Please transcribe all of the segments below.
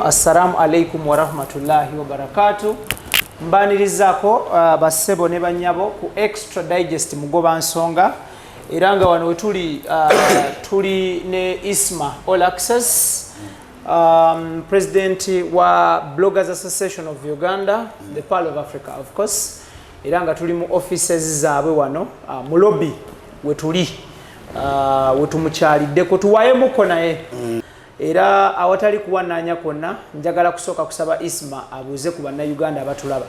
Assalamu alaikum wa rahmatullahi wa barakatuh. Mbanirizaako bassebo ne banyabo ku Extra Digest mugoba nsonga era wano wetuli tuli ne Isma All Access, President wa Bloggers Association of Uganda, the Pearl of Africa of course. Era tuli mu offices zaabwe wano mu lobby wetuli wetumukyaliddeko tuwayemuko naye. Era awatali kuwananya konna njagala kusooka kusaba Isma abuuze ku bannayuganda abatulaba.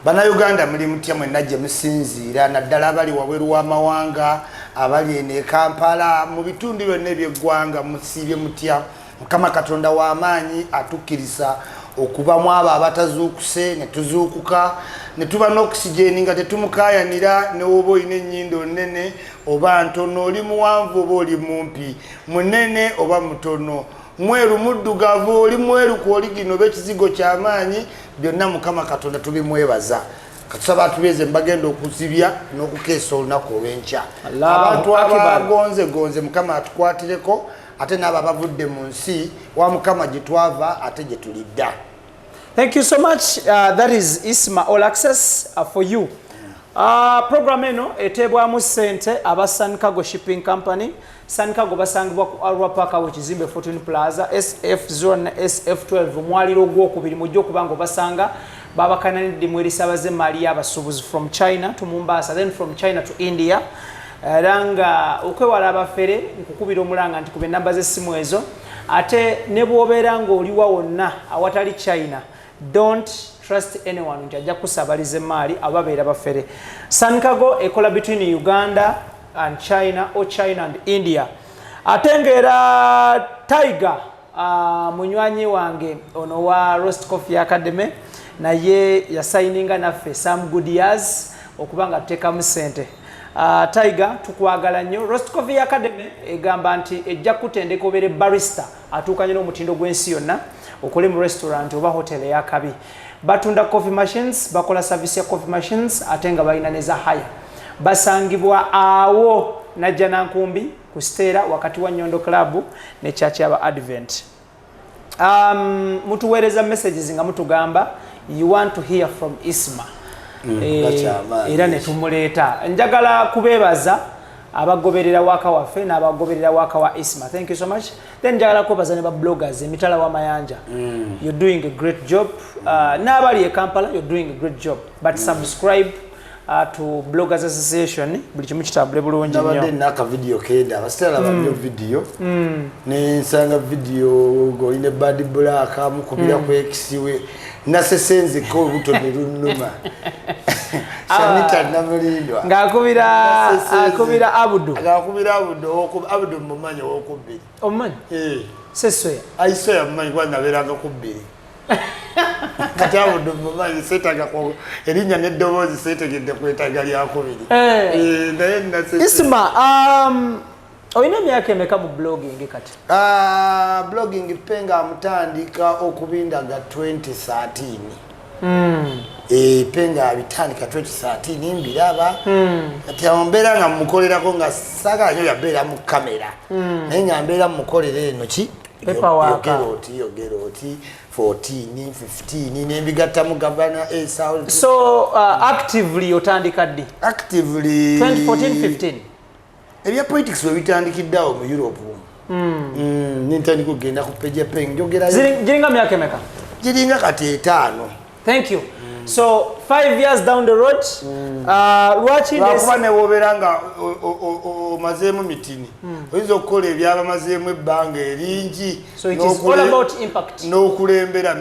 Bannayuganda muli mutya mwenna gye musinziira naddala abali wabweru w'amawanga abali ene Kampala mu bitundu byonna eby'eggwanga musiibye mutya. Mukama Katonda w'amaanyi atukkiriza okuba mu abo abatazuukuse ne tuzuukuka ne tuba n'okusigeni nga tetumukaayanira ne woba olina ennyindo nnene oba ntono, oli muwanvu oba oli mumpi, munene oba mutono, mweru muddugavu oli mweru ku oligino oba ekizigo ky'amaanyi, byonna Mukama Katonda tubimwebaza. Katusaba atubeeze mbagenda okuzibya n'okukeesa olunaku olw'enkya. Abantu abagonze Mukama atukwatireko ate n'abo abavudde mu nsi wa Mukama gye twava ate gye tulidda. Thank you so much. That is Isma All Access for you. Program eno etebwamu ssente aba Sun Cargo Shipping Company. Sun Cargo basangibwa ku Arua Park we Kizimbe 14 Plaza SF0 na SF12 mwaliro ogwokubiri mujja okuba nga basanga babakananidde mu erisabaze mali y'abasuubuzi from China to Mombasa, then from China to India. Ranga okwewala abafere nkukubira omulanga nti kube namba z'essimu ezo ate ne bw'obeera ng'oliwa wonna awatali China, don't trust anyone nti ajja kusabaliza emaali ababeera bafere. Sun Cargo ekola between Uganda and China or China and India. Atengera Tiger munywanyi wange ono wa Roast Coffee Academy naye yasayininga naffe some good years okubanga tuteekamu ssente. Tiger tukwagala nnyo. Roast Coffee Academy egamba nti ejja kutendeka obeere barista atuukanye n'omutindo gw'ensi yonna okole mu restaurant oba hotel ey'akabi. Batunda coffee machines, bakola service ya coffee machines ate nga balina ne za hire. Basangibwa awo najja Nankumbi ku Stera wakati wa Nyondo Club ne church y'aba Advent. Mutuweereza messages nga mutugamba you want to hear from Isma. Era ne tumuleeta. Njagala kubeebaza abagoberera waka waffe n'abagoberera waka wa Isma. Thank you so much. Then njagala kubaza ne ba bloggers emitala wa mayanja. You're doing a great job. N'abali e Kampala, you're doing a great job. But subscribe to Bloggers Association. Buli kimu kitambule bulungi nnyo. Nabadde naka video keda abasitala babyo video. Ne nsanga video goine bad black amukubira ku eksiwe. Nasesenze ko obutono lunnuma. Sanita namulindwa. Ngakubira Abudu. Ngakubira Abudu mumanyi okubiri. Omanyi? Sesoya. Aisoya mumanyi kwa naberanga kubiri. Kati Abudu mumanyi setaga ko erinya n'eddoboozi setegedde kwetaga lyakubiri. Naye nasese. Isma, oyina myaka emeka mu blogging kati? Blogging penga mutandika okubindaga 2013. Penga bitandika 2013 mbiraba. Kati ambeera nga mukolerako nga saga nyo yabeera mu kamera. Naye nga mbeera mukolera eno ki? Yogeroti 14, 15 nembigatta mu gavana South. So actively otandika ddi? Actively 2014-15. Ebya politics we bitandikiddawo mu Europe. Nintandika kugenda ku page peng njogera. Giringa myaka emeka? Giringa kati 5. Thank you. So 5 years down the road, watching this. Wakuba ne woberanga omazeemu mitini. Oyinza okukola ebyaba mazeemu ebbanga eringi. So it is all about impact. N'okulembera.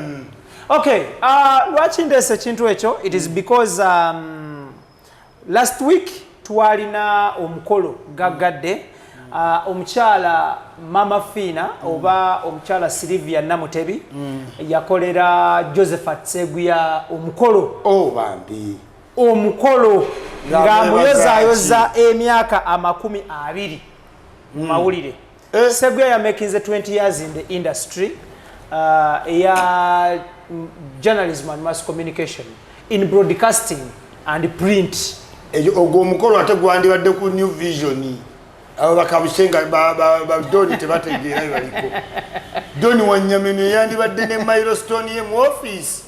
Okay, watching this ekintu ekyo, it is because last week twalina omukolo gaggadde omukyala Mama Fina oba omukyala Silvia Namutebi yakolera Josephat Seguya omukolo. Bambi. Omukolo nga muyozayoza emyaka 20 mu mawulire. Seguya yamakinze 20 years in the industry ya journalism and mass communication in broadcasting and print. Ogwo omukolo ate gwandibadde ku New Vision. abo bakabushenga ba Doni tebategeera baliko Doni wanyamene yandibadde ne milestone ye mu office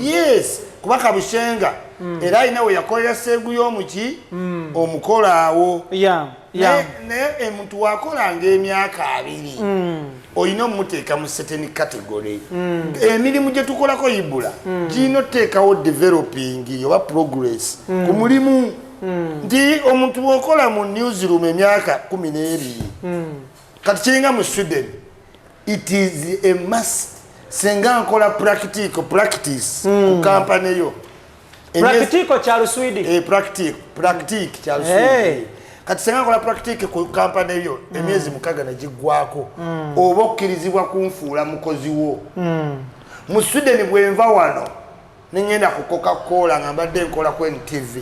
yes kuba kabushenga era inawe yakolera Segu y'omuki omukola awo ne muntu wakolanga emyaka 2 oyino muteeka mu certain category emirimu gye tukolako ibula gino teekawo developing oba progress ku mulimu ndi omuntu wokola mu newsroom emyaka 12 kati kiringa mu Sweden it is a must senga nkola practice ku company yo practical cha Luswidi practice cha Luswidi kati senga nkola practice ku company yo emyezi mukaga najigwako oba okkirizibwa kunfuula mukozi wo mu Sweden bwenva wano ningenda ku Coca-Cola ngambadde nkola ku NTV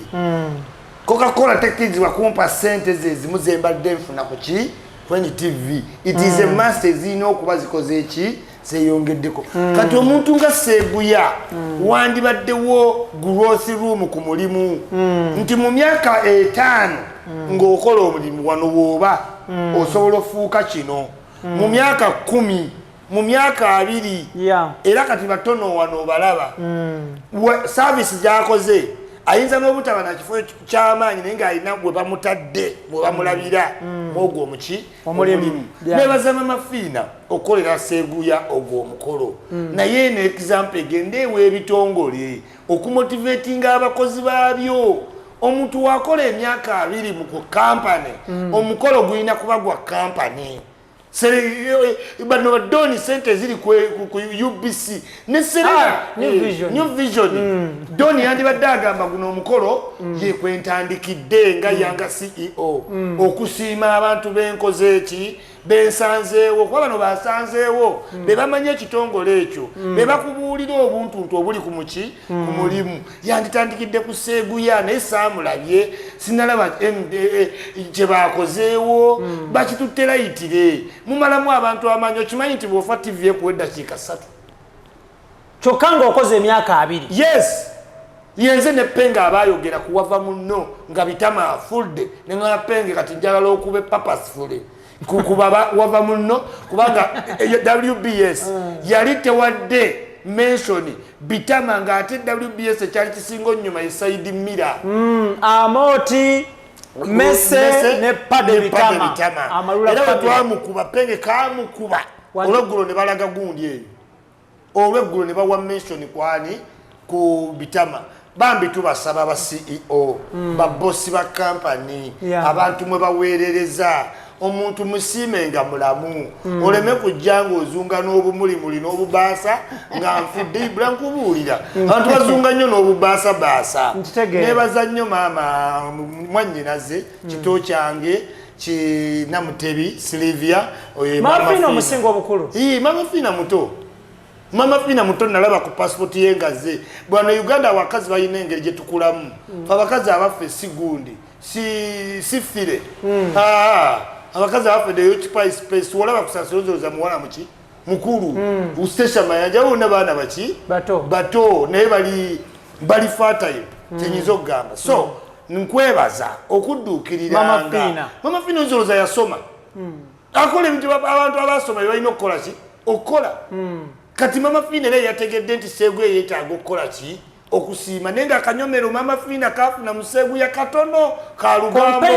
Coca-Cola tekizibwa kumpa sente ezimu zembadde nfuna ku ki ku NTV it is a must ezino okuba zikoze eki seyongeddeko kati omuntu nga Seguya wandibaddewo growth room ku mulimu nti mu myaka 5 ng'okola omulimu wano bwoba osobola ofuuka kino mu myaka 10 mu myaka 2 era kati batono wano balaba service gyakoze ayinza n'obutaba na kifo ky'amaanyi naye ng'alina gwe bamutadde gwe bamulabira mwogwo omuki omulimu nebaza Mama Fiina okolera Seguya ogwo omukolo naye ne example egenda ew'ebitongole okumotivatinga abakozi baabyo omuntu wakola emyaka 2 mu kampani omukolo gulina kuba gwa kampani bano Doni sente ziri ku UBC ne New Vision Doni yandibadde agamba guno omukolo ye kwentandikidde nga yanga CEO okusiima abantu b'enkoze eki bensanzeewo kuba bano basanzeewo be bamanye ekitongole ekyo be bakubuulira obuntuntu obuli ku muki ku mulimu yanditandikidde ku Seguya naye saamulabye sinalaba kye baakozeewo bakituterayitire mumalamu abantu amanyi okimanyi nti bw'ofa TV ekuwa eddakiika 3 kyokka ng'okoze emyaka 2 yes yenze ne Penga abayogera kuwava muno nga bitama afulde ne nga Penge kati njagala okuba purposefully kubaba wava muno kubanga WBS yali tewadde mention bitama nga ate WBS ekyali kisingo nnyuma Saidi Mira Amoti Mese ne Pade Bitama amalula era twamukuba Penge kamukuba olweggulo ne balaga gundi eyo olweggulo ne bawa mention kwani ku bitama bambi tubasaba ba CEO ba boss ba company abantu mwe baweerereza omuntu musimenga mulamu oleme kujjanga ozunga n'obumulimuli n'obubaasa nga nfudde ibrankubuulira abantu bazunga nnyo n'obubaasa baasa nebaza nnyo maama mwannyinaze kito kyange Namutebi Silvia Mama Fiina omusinga obukulu Mama Fiina muto Mama Fiina muto nalaba ku passport yengaze bwana Uganda abakazi balina engeri gye tukulamu abakazi abaffe si gundi si fire abakazi abaffe de occupy space walaba kusasolooza muwala muki mukulu ustesha mayanja wonna baana baki bato naye bali fertile kyenyiza okugamba so nkwebaza okudduukiriranga Mama Fiina nzoloza yasoma akola ebintu abantu abasoma balina okukola ki okukola kati Mama Fiina naye yategedde nti Seguya yeetaaga okukola ki okusiima nenga akanyomero Mama Fiina kafuna mu Seguya katono ka lugambo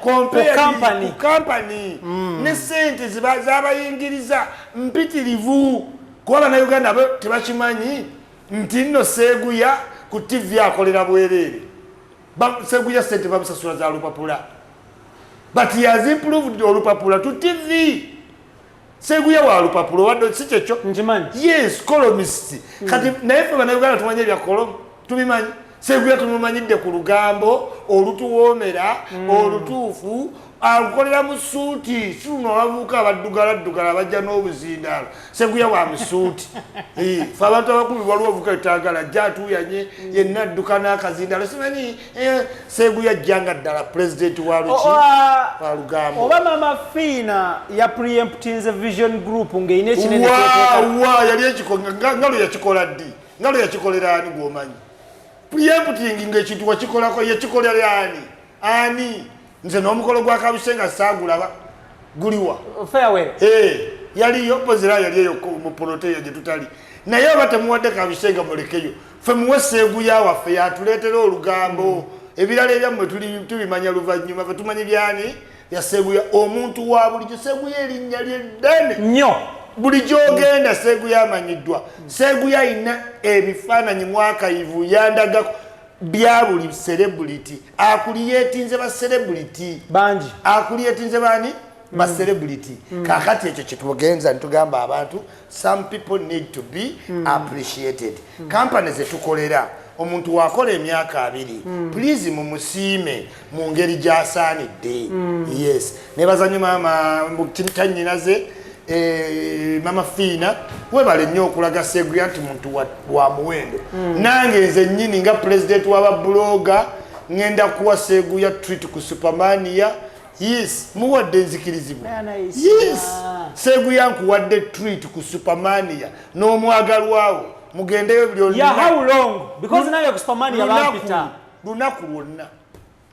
compared company ne sente z'abayingiriza mpitirivu kuba na Uganda tebakimanyi nti nno Seguya ku TV akolera bwerere Seguya sente bamusasula za lupapula but he has improved olupapula to TV Seguya wa lupapula wadde si kyekyo njimanyi yes columnist kati naye ffe bannayuganda tumanye bya column tubimanyi Seguya tumumanyidde ku lugambo olutuwoomera olutuufu alukolera mu suuti siruno abavubuka abaddugala bajja n'obuzindaalo Seguya wa misuuti fe abantu abakulu waliwo ovuka etaagala ajja atuuyanye yenna adduka n'akazindaalo simanyi Seguya ajjanga ddala pulezidenti wa lugambo oba Mama Fiina ya preemptinze Vision Group ng'eyina ekinene yali ekiko nga lwe yakikola ddi nga lwe yakikolera ani gw'omanyi preempting ng'ekintu wakikolako yakikolera ani nze n'omukolo gwa Kabushenga saagulaba guliwa farewell yali opozera yali eyo mu poloteyo gye tutali naye oba temuwadde Kabushenga mulekeyo ffe muwe Seeguya waffe yatuleetera olugambo ebirala ebyammwe tubimanya luvannyuma fe tumanyi byani ya Seeguya omuntu wa bulijjo Seeguya erinnya lyeddene nnyo buli gy'ogenda Seeguya amanyiddwa Seeguya ayina ebifaananyi mwakayivu yandagako bya buli celebrity akuliyetinze ba celebrity bangi akuliyetinze bani ba celebrity kakati ekyo kitugenza ntugamba abantu some people need to be appreciated companies etukolera omuntu wakola emyaka 2 please mumusiime mu ngeri gy'asaanidde yes nebaza mama mutanyinaze mama Fina webale nnyo okulaga Seeguya nti muntu wa muwendo nange nze nnyini nga president w'ababloga ngenda kuwa Seeguya treat ku Supermania yes muwadde nzikirizibwa yes Seeguya nkuwadde treat ku Supermania n'omwagalwawo mugendeyo byonna how long because nayo ku Supermania bampita lunaku lwonna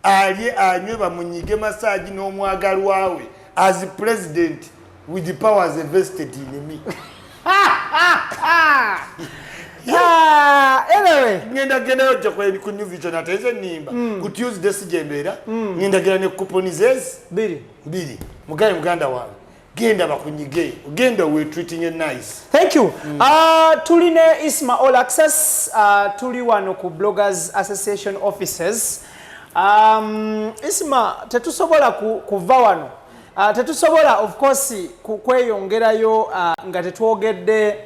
alye anywe bamunyige massage n'omwagalwawe as president with the powers vested in me. Anyway, ngenda genda ojo ku New Vision ateze nimba ku Tuesday sijembera ngenda genda ne coupons biri mugaye muganda wange genda bakunyige genda we treating it nice. Thank you. Tuline Isma All Access tuli wano ku Bloggers Association offices. Isma tetusobola kuva wano tetusobola of course kweyongerayo nga tetwogedde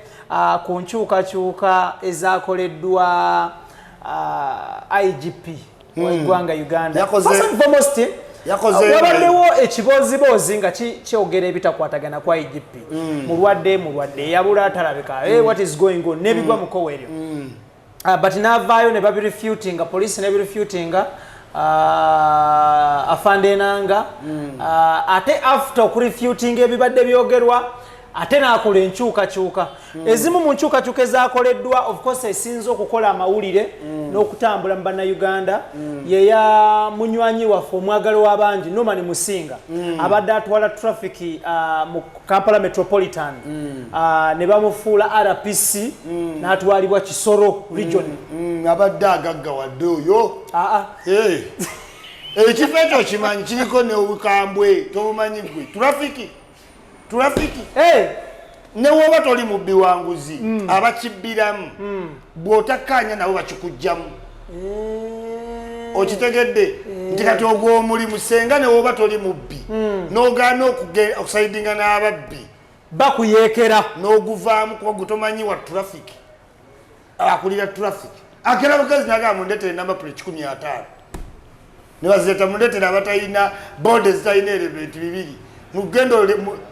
ku nkyukakyuka ezakoleddwa IGP w'eggwanga Uganda. First and foremost wabaddewo ekibozibozi nga kyogera ebitakwatagana kwa IGP mulwadde yabula atalabika what is going on nebigwa mukowe eryo but navaayo ne babirefutinga police ne birefutinga afande nanga ate after okurefuting ebibadde byogerwa ate nakola enkyukakyuka ezimu mu nkyukakyuka ezakoleddwa of course esinza okukola amawulire n'okutambula mu Bannayuganda yeya munywanyi waffe omwagalo w'abangi Norman Musinga abadde atwala traffic mu Kampala Metropolitan ne bamufuula RPC n'atwalibwa Kisoro region abadde agaggawadde oyo ekifo ekyo kimanyi kiriko ne obukambwe tobumanyi gwe trafiki ne woba toli mubbi wanguzi abakibbiramu bw'otakkaanya nabo bakikugjamu okitegedde nti kati ogw'omulimu senga ne woba toli mubbi n'ogaana okusaidinga n'ababbi bakuyeekera n'oguvaamu kuba gutomanyiwa trafiki akulira trafiki akera bugazi nagaa mundeetere namba plate 15 ne bazeta mundeetere abatalina bode zitalina element 2 mugendo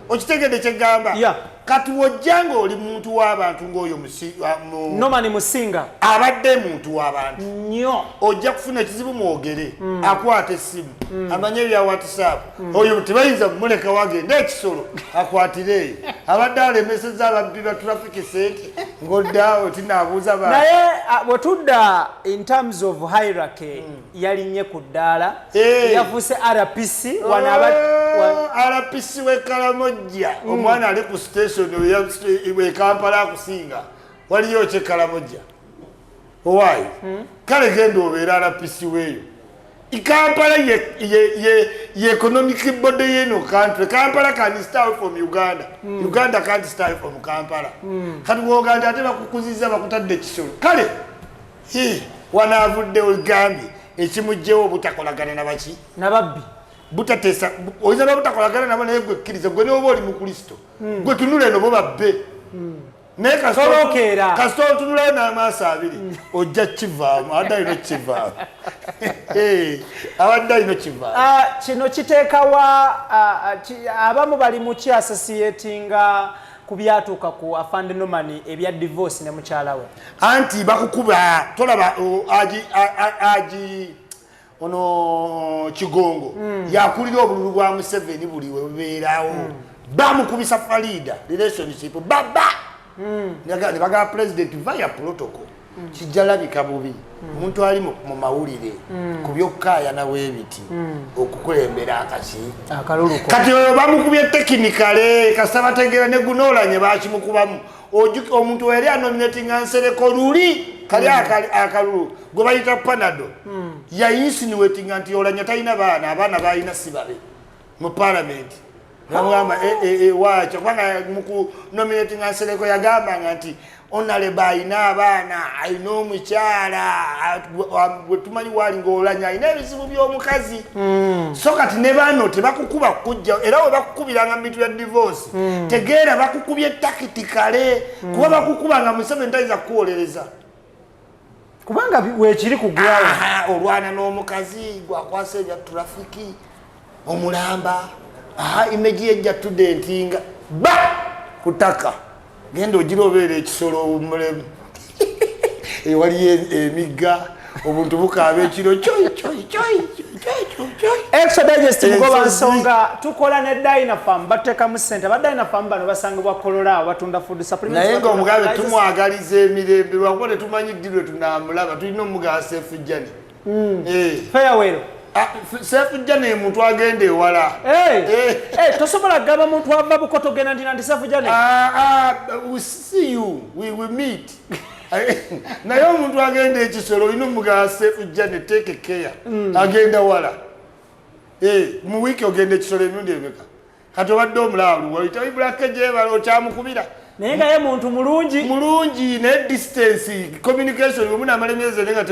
okitegedde kyegamba kati wojjanga oli muntu w'abantu ng'oyo Norman Musinga abadde muntu w'abantu nnyo ojja kufuna ekizibu mwogere akwata essimu amanye ebya WhatsApp oyo tebayinza muleka wagenda ekisolo akwatireeyo abadde alemeseza ababbi ba traffic sente ng'oddaawo tinaabuuza ba naye bwetudda in terms of hierarchy yalinnye ku ddaala yafuuse RPC RPC w'e Kalamojja omwana ali ku station we Kampala akusinga waliyo kye Kalamojja owaayi kale genda obeera RPC weeyo Kampala ye economic body yeno country Kampala can start from Uganda Uganda can't start from Kampala kati bw'oganda ate bakukuziza bakutadde ekisolo kale wanaavudde ogambye ekimugjewo obutakolagana nababbi butatesa oyinza butakolagana nabo naye gwe kkiriza gwe n'oba oli mu Kristo gwe tunula eno bo babbe naye kasita otunulayo n'amaaso abiri ojja kivaamu abadde alina kivaamu abadde alina kivaamu kino kiteekawa abamu bali mu kiasosietinga ku byatuuka ku afande Norman ebya divorce ne mukyala we anti bakukuba tolaba aji ono Kigongo yakulira obululu bwa Museveni buli we bubeerawo bamukubisa Farida relationship baba ne baga president via protocol kijalabika bubi omuntu ali mu mawulire ku byokkaayana w'ebiti okukulembera akalulu kati bamukubye tekinikale kasabategeera ne gunoolanye bakimukubamu omuntu weri anominatinga Nsereko luli kali akalulu gwe bayita panado yayinsinuwetinga nti olanya talina abaana balina sibabe mu parliament namugamba waakyo kubanga muku nominatinga Nsereko yagambanga nti onale bayina abaana ayina omukyala bwe tumanyi waali ng'olanya ayina ebizibu by'omukazi so kati ne baano tebakukuba kujja era we bakukubiranga mu bintu bya divorce tegeera bakukubye takitikale kuba bakukubanga Museveni tayinza kukuwolereza kubanga weekiri kugwawo olwana n'omukazi gwakwasa ebya trafiki omulamba imeji ejja tudentinga ba kutaka genda ogira obeera ekisolo omulemu ewali emigga obuntu bukaaba ekiro Extra Digest mugoba nsonga tukola ne Dynafarm batekamu ssente ba Dynafarm bano basangibwa Kolora batunda food supplements naye nga omugabe tumwagaliza emirembe lwakuba tetumanyi ddirwe tunamulaba tulina omugaba Seefujjani Farewell Seefujjani muntu agenda ewala tosobola gaba muntu ava Bukoto genda ndi Seefujjani we see you we will meet naye omuntu agenda ekisolo olina omugaba Seefujjani take care agenda wala mu wiiki ogenda ekisolo emirundi emeka kati obadde omulaalu wayita ibulake gyebala okyamukubira naye nga ye muntu mulungi ne distance communication omu namala emyezi ene nga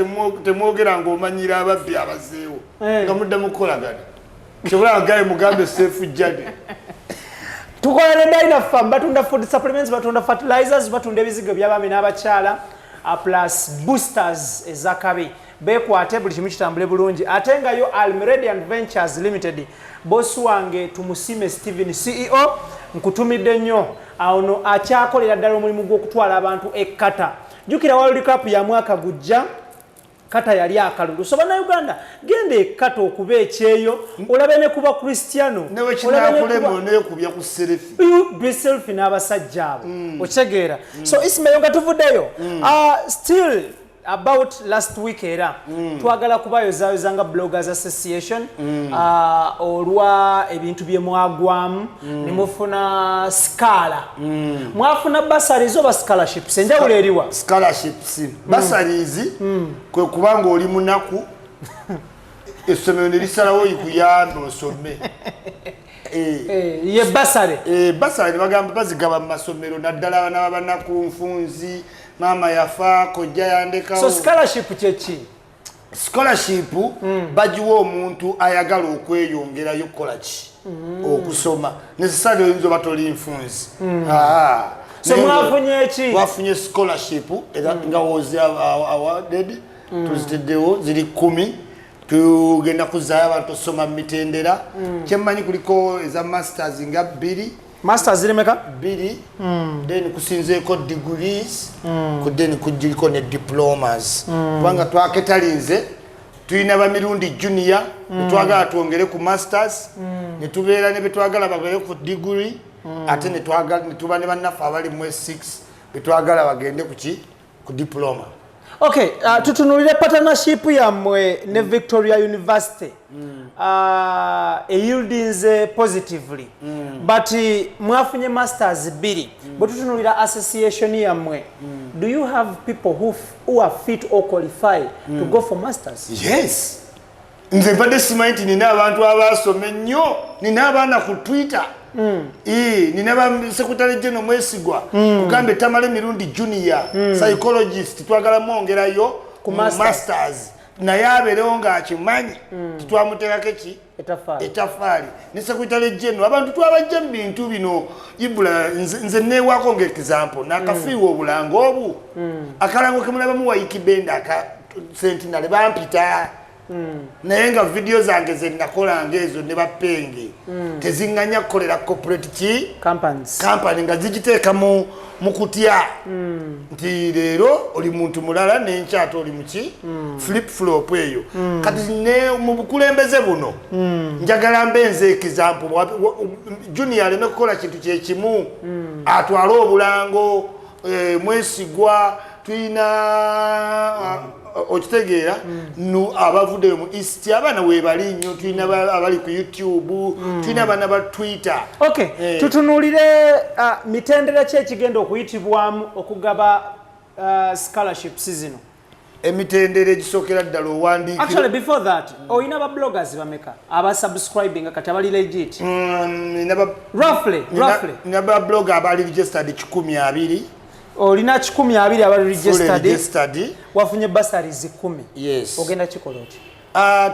temwogera ng'omanyira ababbi abazeewo nga mudde mukolagana kyobula gaye mugambe Seefujjani tukola ne Dynafarm batunda food supplements batunda fertilizers batunda ebizigo by'abaami n'abakyala plus boosters ezakabi bekwate buli kimu kitambule bulungi ate nga yo Almeridian Ventures Limited boss wange tumusime Steven CEO nkutumidde nnyo awo akyakolera ddala omulimu gw'okutwala abantu ekkata jjukira World Cup ya mwaka gujja kata yali akalulu so bannayuganda genda ekkata okuba ekyeyo olabe ne kuba Cristiano newe kinakulema nekubya ku selfie be selfie n'abasajja abo okitegeera so Ismail nga tuvuddeyo still about last week era twagala kubayozayoza nga Bloggers Association olwa ebintu bye mwagwamu ne mufuna skala mwafuna bursaries oba scholarships enjawulo eriwa scholarships bursaries kwe kubanga oli munaku essomero ne lisalawo ikuyambe osome ye basare basare bagamba bazigaba mu masomero naddala abana b'abanaku nfunzi mama yafa kojja yandekawo so scholarship kyeki scholarship bajiwa omuntu ayagala okweyongerayo kukola ki okusoma necessarily oyinza oba toli nfunzi so mwafunye eki wafunye scholarship era nga wozi awarded tuziteddewo ziri 10 tugenda kuzaayo abantu osoma mu mitendera kyemmanyi kuliko eza masters nga 2 masters zirimeka 2 then kusinzeeko degrees then kujiliko ne diplomas kubanga twaketalinze tulina bamirundi junior netwagala twongere ku masters netubeera ne betwagala bagere ku degree ate netuba ne bannaffe abali mu 6 betwagala bagende ku diploma. Okay, tutunulire partnership yammwe ne Victoria University yieldinze positively but mwafunye masters 2 but tutunulira association yammwe do you have people who are fit or qualified to go for masters? Yes, nze mbadde simanyi nina abantu abasome nnyo nina abaana ku Twitter nina ba Secretary General Mwesigwa kugambe tamale mirundi junior psychologist twagala mwongerayo ku masters naye abeerewo ng'akimanyi titwamuteekako eki etafaali ne Secretary General abantu twabajja mu bintu bino ibula nze neewaako ng'example n'akafiiwa obulango obu akalango kemulabamu wa Ikibenda aka Sentinel bampita naye nga video zange ze nakolanga ezo ne bapenge tezinganya kukolera corporate company nga zigiteeka mu kutya nti leero oli muntu mulala n'enkyato oli muki flip flop eyo kati ne mu bukulembeze buno njagala mbenze example junior aleme kukola kintu kyekimu atwale obulango Mwesigwa tuyina okitegeera nu abavudde mu East abana we bali nnyo tuyina abali ku YouTube tuyina abana ba Twitter. Okay, tutunulire mitendera ki ekigenda okuyitibwamu okugaba scholarships zino. Emitendera egisokera ddala owandiikira. Actually before that oyina ba bloggers bameka aba subscribing kati abali legit. Roughly. Nina ba blogger abali registered 120. Olina 120 abali registered. Wafunye bursaries 10. Yes. Ogenda kikola oti?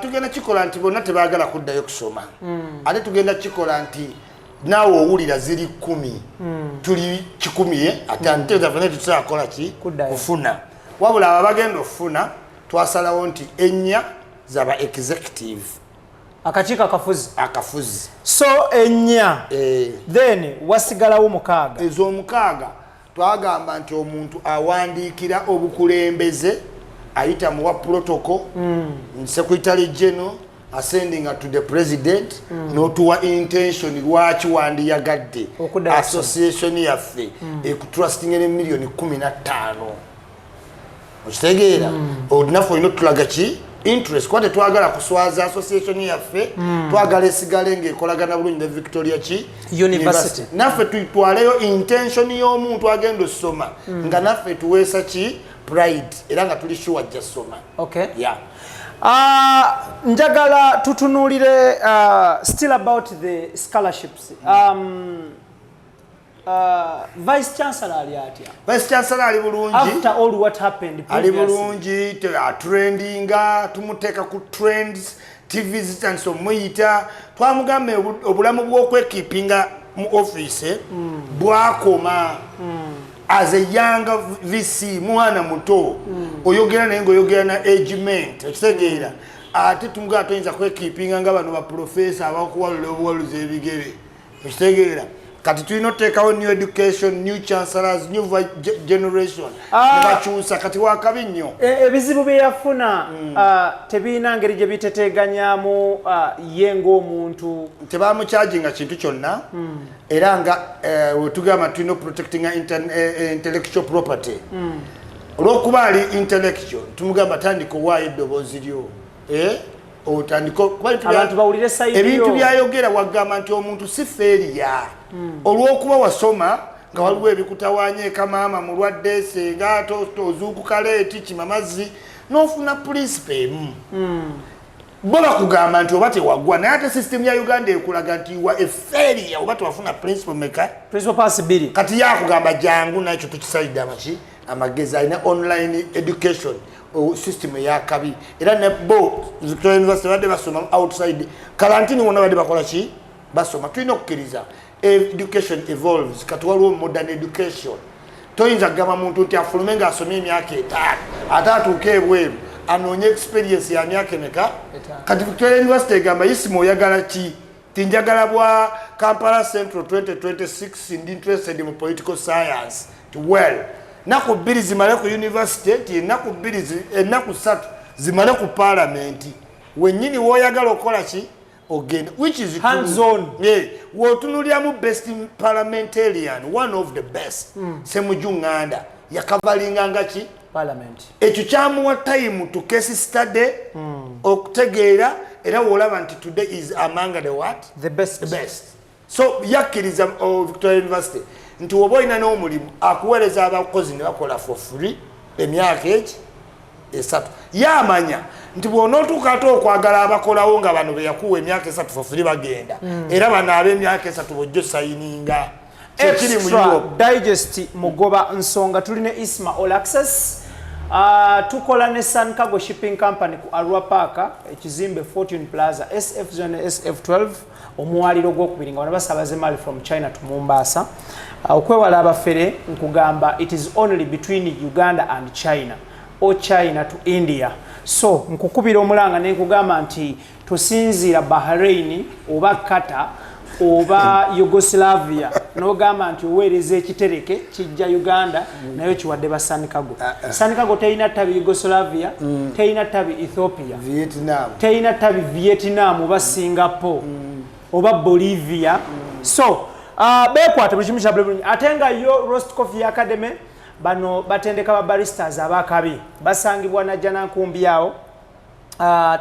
Tugenda kikola nti bonna tebaagala kuddayo kusoma. Ate tugenda kikola nti naawe owulira ziri 10. Tuli 10 ate nteza fene tutakola ki kufuna. Wabula abagenda ofuna twasalawo nti ennya zaba executive. Akakiiko akafuzi. So ennya. Then wasigalawo mukaaga. Ezo mukaaga twagamba nti omuntu awandiikira obukulembeze ayita muwa protocol secretary general ascending to the president notuwa intention lwaki wandiyagadde association yaffe ekutrusting ne million 15. Okitegeera ordinafo ino tulaga ki interest kwate twagala kuswaza association yaffe twagala esigale ng'ekolagana bulungi ne Victoria ki University naffe tutwaleyo intention y'omuntu agenda osoma nga naffe tuweesa ki pride era nga tuli sure ajja soma. Okay. Yeah. Njagala tutunulire still about the scholarships. Vice Chancellor ali atya? Vice Chancellor ali bulungi. After all what happened ali bulungi trendinga tumuteeka ku trends TV zitanso muyita twamugambe obulamu bw'okwekipinga mu office bwakoma as a young VC mwana muto oyogera naye ng'oyogera na agement ekitegeera ate tumugaa toyinza kwekipinga nga bano ba professor abakuwalula obuwaluzi ebigere ekitegeera kati tulina oteekawo new education new chancellors new generation nebakyusa kati wakabi nnyo ebizibu bye yafuna tebiina ngeri gye biteteeganyamu ye ng'omuntu tebamukyajinga kintu kyonna era nga wetugamba tulina protecting intellectual property olw'okuba ali intellectual tumugamba tandika owaayo eddoboozi lyo abantu bawulire sayidi ebintu byayogera wagamba nti omuntu si feeriya olw'okuba wasoma nga waliwo ebikutawanya ekamaama mulwadde senga ozuukuka leeti kimamazzi n'ofuna principe emu bo bakugamba nti oba tewaggwa naye ate system ya Uganda ekulaga nti wa eferiya oba tewafuna principle meka principal pass 2 kati yakugamba jangu nakyo tukisalidde amagezi alina online education system ya kabi era ne bo Victoria University badde basoma outside quarantine wona badde bakola ki basoma tulina okukkiriza education evolves kati waliwo modern education toyinza kugamba muntu nti afulume nga asomye emyaka 5 ate atuuke ebweru anoonye experience ya myaka emeka kati Victoria University egamba isimo oyagala ki tinjagala bwa Kampala Central 2026 ndi interested in political science well naku 2 zimale ku university ti naku 2 naku 3 zimale ku parliament wennyini woyagala okola ki ogenda which is hands on wotunulyamu best parliamentarian one of the best Semujunganda yakavalinganga ki parliament ekyo kyamuwa time to case study okutegeera era wolaba nti today is among the what the best so yakkiriza Victoria University nti woba olina n'omulimu akuweereza abakozi ne bakola for free emyaka egi 3 yamanya nti bw'onootuuka ate okwagala abakolawo nga bano be yakuwa emyaka 3 for free bagenda era bano ab'emyaka 3 bojjo sayininga extra digest mugoba nsonga tulina Isma All Access tukola ne Sun Cargo Shipping Company ku Arua Park ekizimbe Fortune Plaza SF zone SF12 omuwaliro gw'okubiri nga basabaze mali from China to Mombasa okwewala abafere nkugamba it is only between Uganda and China or China to India so nkukubira omulanga ne nkugamba nti tosinzira Bahrain oba Qatar oba Yugoslavia n'ogamba nti oweereza ekitereke kijja Uganda nayo kiwadde ba Sun Cargo. Sun Cargo teyina tabi Yugoslavia teyina tabi Ethiopia teyina tabi Vietnam oba Singapore oba Bolivia so bekwata bukimu kya bulungi ate nga yo Roast Coffee Academy bano batendeka ba baristas abakabi basangibwa na jana nkumbi yao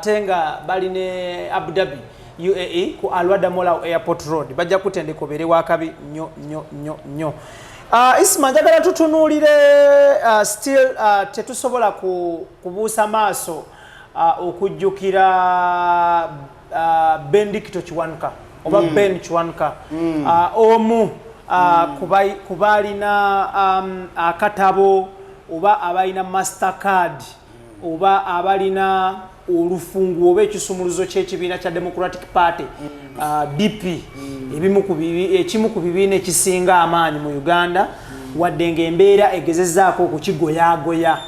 tenga bali ne Abu Dhabi UAE ku Alwada Mola Airport Road bajja kutendeka obere wakabi nyo Isma njagala tutunulire still tetusobola kubuusa maaso okujjukira Bendikito Kiwanuka oba Ben Kiwanuka omu kubalina akatabo oba abalina Mastercard oba abalina olufungu oba ekisumuluzo ky'ekibiina kya Democratic Party DP ekimu ku bibiina ekisinga amaanyi mu Uganda wadde ng'embeera egezezaako okukigoyagoya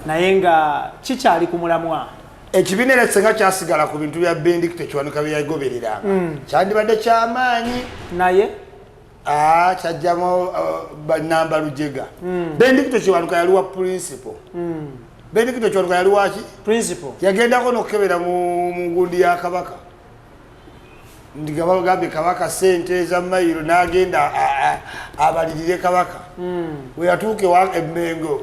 naye nga kikyali ku mulamwa ekibiina era kisinga kyasigala ku bintu bya Bendikito Kiwanuka bye yagobereranga kyandibadde kyamaanyi naye kyajjamu Namba Lujega Bendikito Kiwanuka yali wa principal Bendikito Kiwanuka yali waki principal yagendako n'okukebera mu ngundi ya Kabaka ndigaba gambe Kabaka sente za mayiro n'agenda abalirire Kabaka we yatuuke wa Emmengo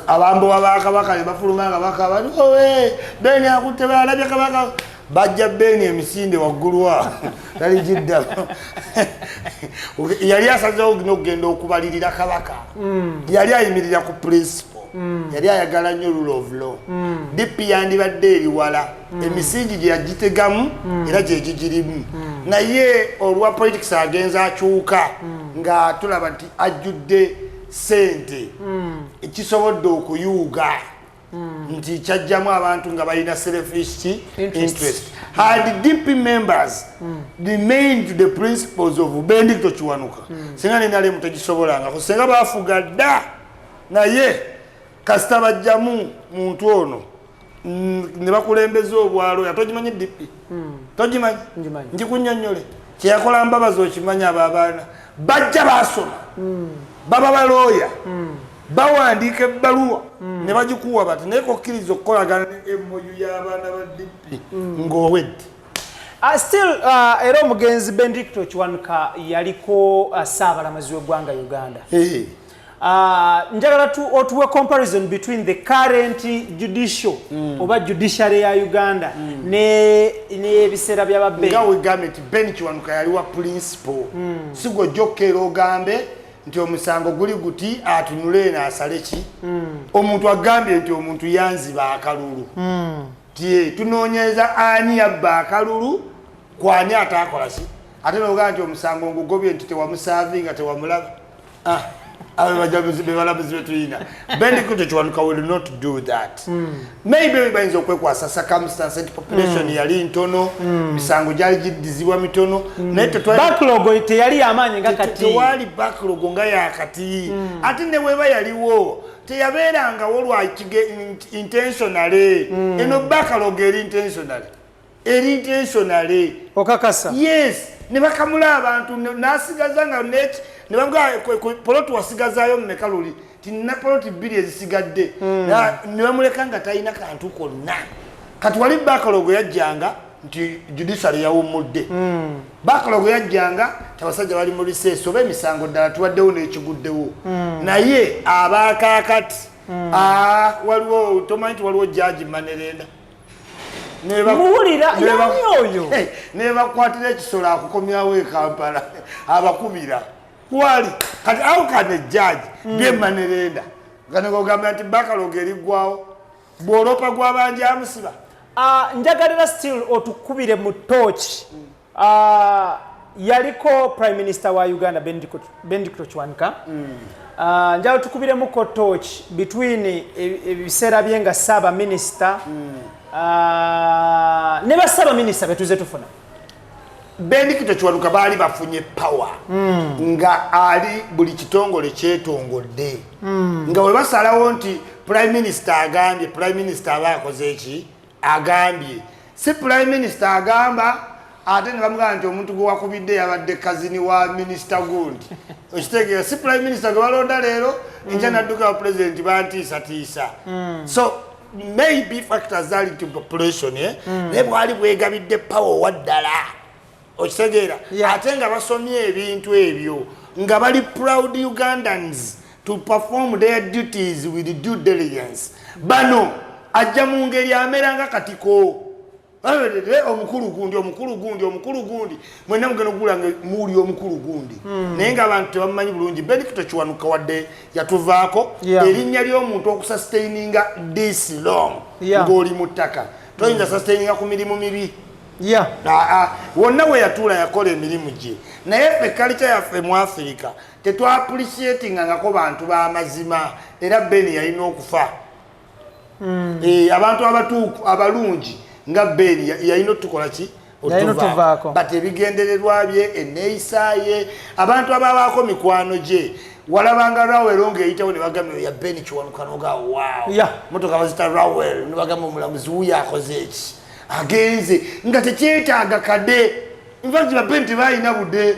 abambo wa Kabaka ne bafuluma Kabaka bali owe Beni akutte balabye Kabaka bajja Beni emisinde waggulwa tali jidda yali asazeewo n'okugenda okubalirira Kabaka yali ayimirira ku principal yali ayagala nnyo rule of law DP yandibadde eriwala emisingi gye yagitegamu era gye gigirimu naye olwa politics agenza akyuka nga tulaba nti ajjudde sente ekisobodde okuyuuga nti kyajjamu abantu nga balina selfish interest had DP members remained to the principles of Bendikito Kiwanuka singa nenale mutagisobolanga senga bafuga dda naye kasita bajjamu muntu ono ne bakulembeza obwalo yatogimanyi DP togimanyi njikunnyonnyole kyeyakola Mbabazi okimanya abo abaana bajja basoma baba balooya bawandiika ebbaluwa ne bagikuwa bati naye kokkiriza okukolagana ne MOU y'abaana ba DP ng'owedde still era omugenzi Bendikito Kiwanuka yaliko Ssaabalamuzi w'eggwanga Uganda njagala otuwe comparison between the current judicial oba judiciary ya Uganda n'ebiseera by'ababbe nga wegambye nti Ben Kiwanuka yali wa principal sigo jokkera ogambe nti omusango guli guti atunule n'asale ki omuntu agambye nti omuntu yanziba akalulu tie tunoonyeza ani yabba akalulu kwani ataakola ki ate n'ogamba nti omusango ngugobye nti tewamusaavinga tewamulaba balamuzi betulina Bendikito Kiwanuka will not do that maybe bayinza okwekwasa circumstance nti population yali ntono misango gyali giddizibwa mitono naye backlog teyali amaanyi nga kati tewali backlog nga yakati ate ne weba yaliwo teyabeeranga olwakige intentionally eno backlog eri okakasa yes ne bakamula abantu nasigaza nga net ne bamga poloti wasigazayo mmekaluli tinna poloti bbiri ezisigadde ne bamuleka nga talina kantu konna kati wali backlog yajjanga nti judiciary yawummudde backlog yajjanga tabasajja bali mu liseeso oba emisango ddala tuwaddewo n'ekiguddewo naye abaakaakati waliwo tomanyi ti waliwo jaji Manerenda muwulira yani oyo ne bakwatira ekisolo akukomyawo e Kampala abakubira wali kati how can a judge be Manerenda ganogamba nti backlog eriggwawo bw'olopa gw'abanja amusiba njagalira still otukubire mu torch yaliko prime minister wa Uganda Bendikito Kiwanuka njagala tukubiremu ko torch between ebiseera bye nga Ssaaba Minisita ne basaba minisita betuze tufuna Bendikito Kiwanuka baali bafunye power nga ali buli kitongole kyetongodde nga we basalawo nti prime minister agambye prime minister abakoze eki agambye si prime minister agamba ate ne bamugamba nti omuntu gwe wakubidde yabadde kazini wa minister gundi okitegeera si prime minister gwe balonda leero enkya nadduka wa president bantiisatiisa so maybe factors are into population naye bwali bwegabidde power waddala okitegeera ate nga basomye ebintu ebyo nga bali proud Ugandans to perform their duties with due diligence. Bano ajja mu ngeri amera nga katiko. Omukulu gundi mwena mugeno gulanga muli omukulu gundi naye nga abantu tebamanyi bulungi Benito Kiwanuka wadde yatuvaako erinnya ly'omuntu okusustaininga this long ng'oli mu ttaka toyinza sustaininga ku mirimu mibi wonna we yatuula yakola emirimu gye naye ffe culture yaffe mu Afirika tetwa-appreciatingangako bantu b'amazima era Beni yalina okufa abantu abatuuku abalungi nga Beni yalina otukola ki otuvaako bati ebigendererwa bye enneeyisa ye abantu ababaako mikwano gye walabanga Rawel ng'eyitawo ne bagamba ya Beni Kiwanuka noga wow motoka bazita Rawel ne bagamba omulamuzi wuyo akoze eki agenze nga tekyetaaga kadde infact Beni tebalina budde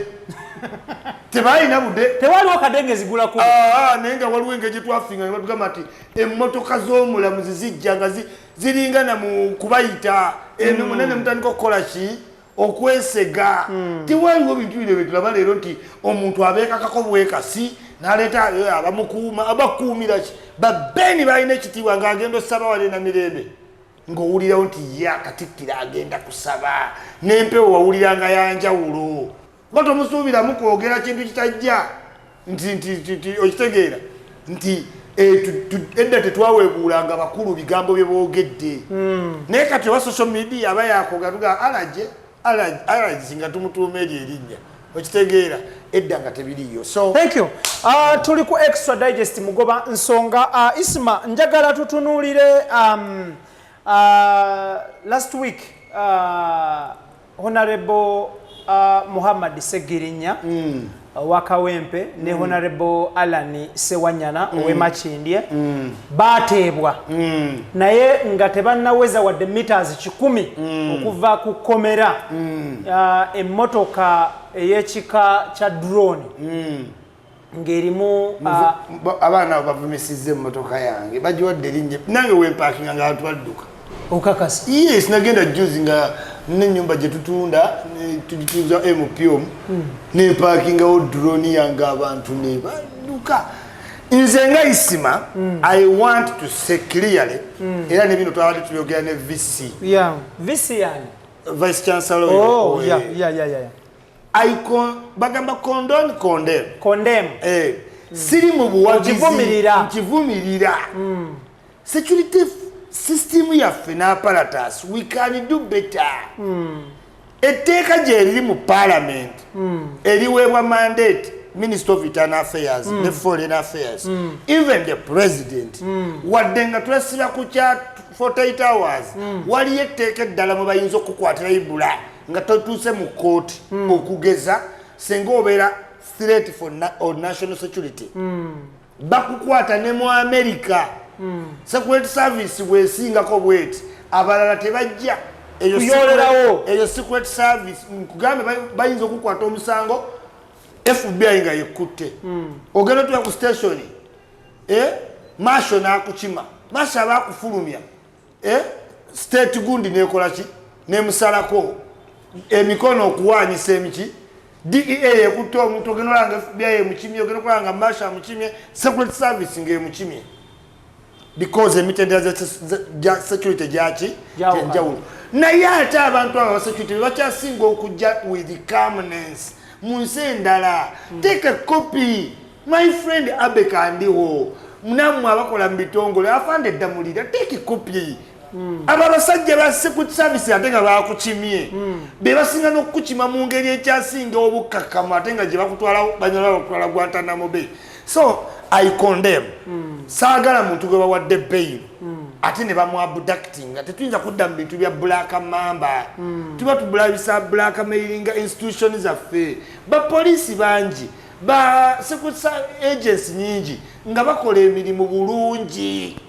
tewaliwo kadenge zigulako naye nga waliwo engeri gye twafinga ne batugamba ati emmotoka z'omulamuzi zijja nga ziringana mu kubayita eno munene mutandika okukola ki okwesega tewaliwo bintu bino betulaba leero nti omuntu abeekakako bwekasi n'aleeta abamukuuma abakuumira ki Beni balina ekitiibwa ng'agenda osaba wale na mirembe ng'owulirawo nti ye Katikkiro agenda kusaba n'empewo wawuliranga yanjawulo nga tomusuubiramu kwogera kintu kitajja nti okitegeera nti edda tetwaweebuulanga bakulu bigambo bye boogedde naye kati owa social media aba yakogatuga alaji nga tumutuuma eryo erinnya okitegeera edda nga tebiriyo. So thank you. Tuli ku extra digest mugoba nsonga Isma njagala tutunuulire last week Honorable Muhammad Segirinya Wakawempe ne Honorable Alan Sewanyana ow'Emakindye bateebwa naye nga tebannaweza wadde meters 10 okuva ku komera emmotoka ey'ekika kya drone ng'erimu abaana bavumisiza emmotoka yange bagiwadde erinnya nange wempakinga nga abantu badduka okakasa. Yes, nagenda juzi nga n'ennyumba gye tutunda tugituuza MPOM ne parkingawo drone yange abantu ne badduka. Nze nga Isima I want to say clearly era ne bino twabadde tubyogera ne VC VC yani Vice Chancellor bagamba condemn siri mu buwagizi nkivumirira security system yaffe n'apparatus we can do better. Etteeka gye riri mu parliament eriweebwa mandate Minister of Internal Affairs ne Foreign Affairs even the president wadde nga twesiba ku kya 48 hours waliyo etteeka eddala mwe bayinza okukwatira ibula nga totuuse mu kooti okugeza senga obeera threat for national security bakukwata ne mu America security service bwesingako bweti abalala tebajja eyo secret service nkugambe bayinza okukwata omusango FBI nga yekutte ogenda tuya ku station Marshal n'akukima Marshal abakufulumya state gundi nekola ki nemusalako emikono okuwanyisa emiki DEA yekutte omuntu ogenda olanga FBI emukimye ogenda okulanga Marshal amukimye secret service ng'emukimye because emitendera ja security gyaki gyenjawulo naye ate abantu aba security bakyasinga okujja with calmness mu nsi endala take a copy my friend Abeka andiho munamu abakola mu bitongole afande eddamulira take a copy abo abasajja ba security service ate nga bakukimye be basinga n'okukukima mu ngeri ekyasinga obukkakkamu ate nga gye bakutwala banyala bakutwala Guantanamo Bay. So I condemn saagala muntu gwe bawadde bail ate ne bamuabducting tetuyinza kudda mu bintu bya black mamba tuba tubulabisa black mailing institutions zaffe bapoliisi bangi ba security agency nyingi nga bakola emirimu bulungi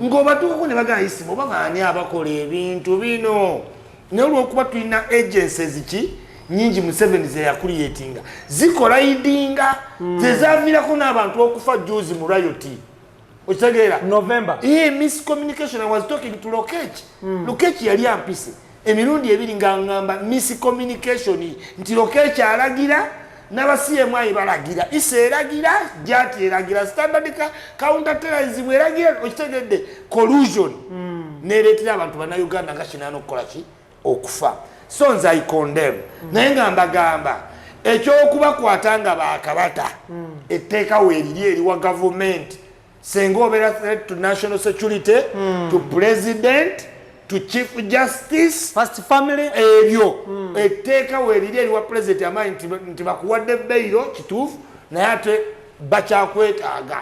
ng'obatuukako ne bagamba Isima oba baani abakola ebintu bino naye olw'okuba tulina agencies ki nyingi Museveni ze yakuliyetinga zikola idinga zezavirako n'abantu okufa juzi mu riot okitegeera November miscommunication. I was talking to Lokech Lokech yali ampise emirundi ebiri nga ngamba miscommunication nti Lokech alagira n'abasiemwayi balagira ise eragira jati eragira standard counterterrorism eragira okitegedde collusion neeretera abantu bannayuganda nga kinano okukola ki okufa so nze I condemn naye nga mbagamba ekyokubakwata nga bakabata etteeka weeriri eriwa government senga obeera threat to national security to president to chief justice first family ebyo etteeka weeriri eriwa president amaanyi nti bakuwadde beyiro kituufu naye ate bakyakwetaaga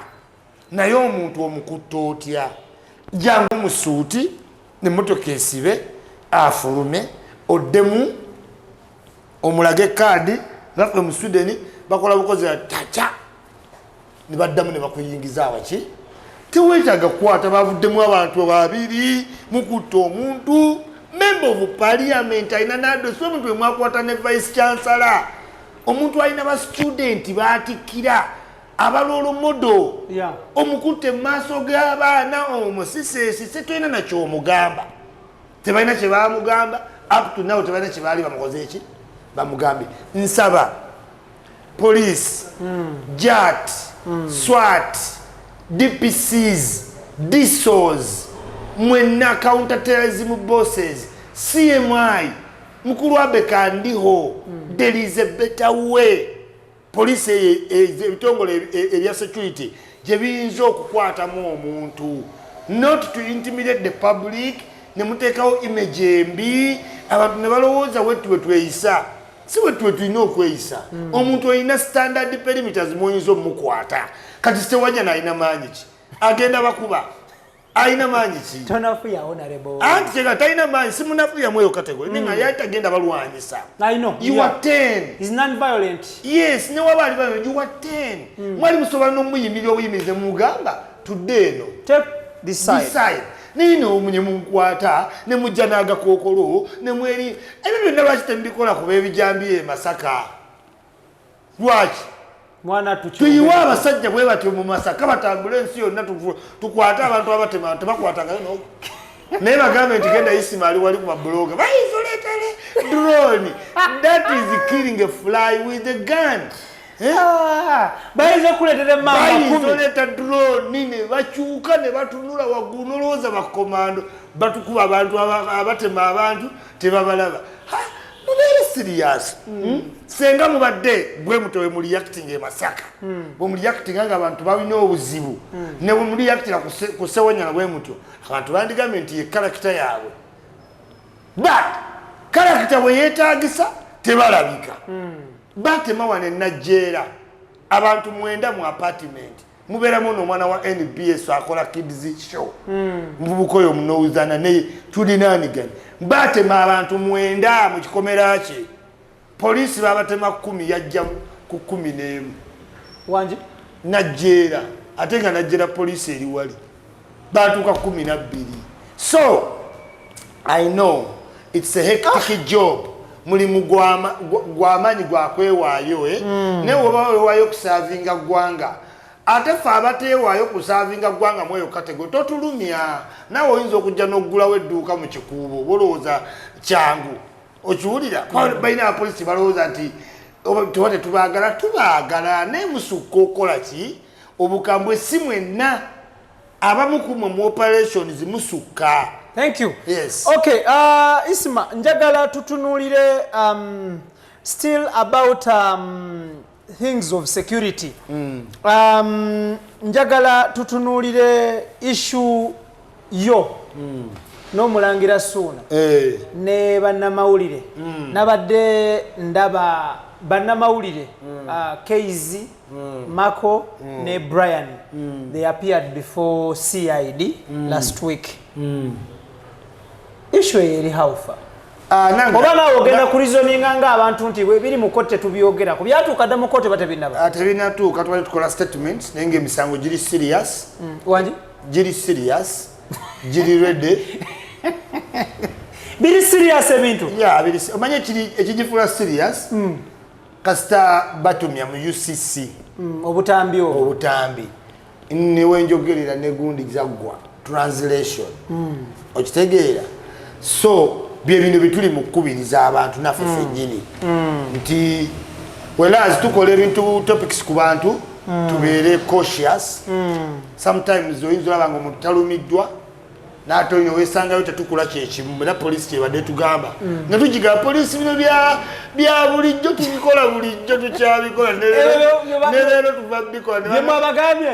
naye omuntu omukutta otya jangu mu suuti nemmotoka esibe afulume oddemu omulage kaadi ngaffe mu Sweden bakola bukozi tacha nibaddamu ne bakuyingiza waki teweetaaga kukwata bavuddemu abantu babiri mukutta omuntu member of parliament alina nado so omuntu emwakwata ne vice chancellor omuntu alina ba student baatikkira abalolo modo omukutte mu maaso g'abaana omusisesi setulina nakyo omugamba tebalina kye bamugamba up to now tebalina kye baali bamukoze eki bamugambe nsaba police JAT SWAT DPCs DSOs mwenna counterterrorism bosses CMI mukulu Abeka ndiho there is a better way police ebitongole ebya security gye biyinza okukwatamu omuntu not to intimidate the public nemuteekawo image embi abantu ne balowooza wetuwe tweyisa si wetuwe tulina okweyisa omuntu olina standard perimeters mwoyinza omukwata kati sitewanya nalina maanyi ki agenda bakuba alina maanyi ki anti kyega talina maanyi simunafuya mweyo kategori nenga yali tagenda balwanyisa you are 10 yes newaba ali violent you are 10 mwali musobola n'omuyimirira obuyimirize mugamba today no decide nino omunye munkwata ne mujja n'agakookolo ne mweri ebyo byonna lwaki tembikola kuba ebijambiye Masaka lwaki mwana tuyiwa abasajja bwe batyo mu Masaka batambula ensi yonna tukwata abantu abatema tebakwatanga no naye bagambe nti genda Ismail wali ku mabloga bayisoletale drone that is killing a fly with a gun bayizo kuletera mama 10 bayizoleta drone nini bakyuka ne batunula waggulu nolowooza bakomando batukuba abantu abatema abantu tebabalaba mubeere serious senga mubadde bwe mutowe mu reacting e Masaka bwe mu reacting nga abantu balina obuzibu ne bwe mu reacting ku Sewanyana bwe mutyo abantu bandigambye nti ye character yaabwe but character bwe yeetaagisa tebalabika batema wane najjeera abantu 9 mu apartment mubeeramu n'omwana wa NBS akola kids show mubukoyo omunowuzana ne tulinanigani batema abantu 9 mu kikomera kye poliisi babatema 10 yajja ku 11 wanje najjeera ate nga najjeera poliisi eri wali batuuka 12 so I know it's a hectic job mulimu gw'amaanyi gwakwewaayo naye woba wewaayo kusavinga ggwanga ate ffe abateewaayo kusavinga ggwanga mweyo kategori totulumya naawe oyinza okujja n'oggulawo edduuka mu kikuubo bolowooza kyangu okiwulira balina abapolisi balowooza nti tuba tetubaagala tubaagala naye musukka okola ki obukambwe si mwenna abamu kumwe mu operations musukka. Thank you. Yes. Okay, Isma, njagala tutunulire still about things of security. Njagala tutunulire issue yo. No mulangira Ssuuna. Ne bannamawulire. Nabadde ndaba bannamawulire Keizi, Mako ne Brian. They appeared before CID last week. Issue eri haufa. Oba nawe ogenda ku reasoninga nga abantu nti bwe biri mu kote tubyogera ku byatuuka dda mu kote batebinaba. Tebinatuuka twali tukola statement naye ng'emisango giri serious. Wangi? Giri serious. Giri ready. Biri serious ebintu? Yeah, biri. Omanye ekigifula serious. Kasita batumya mu UCC. Obutambi obwo. Obutambi. Niwe njogerera ne gundi zaggwa. Translation. Okitegeera. So bye bino bituli mu kubiriza abantu naffe ffennyini nti whereas tukola ebintu topics ku bantu tubeere cautious sometimes oyinza olaba nga omuntu talumiddwa n'ate olina weesangayo tetukula kyekimu era polisi kyebadde tugamba ne tugiga polisi bino bya bulijjo tubikola bulijjo tukyabikola ne leero tuva bikola twabagambye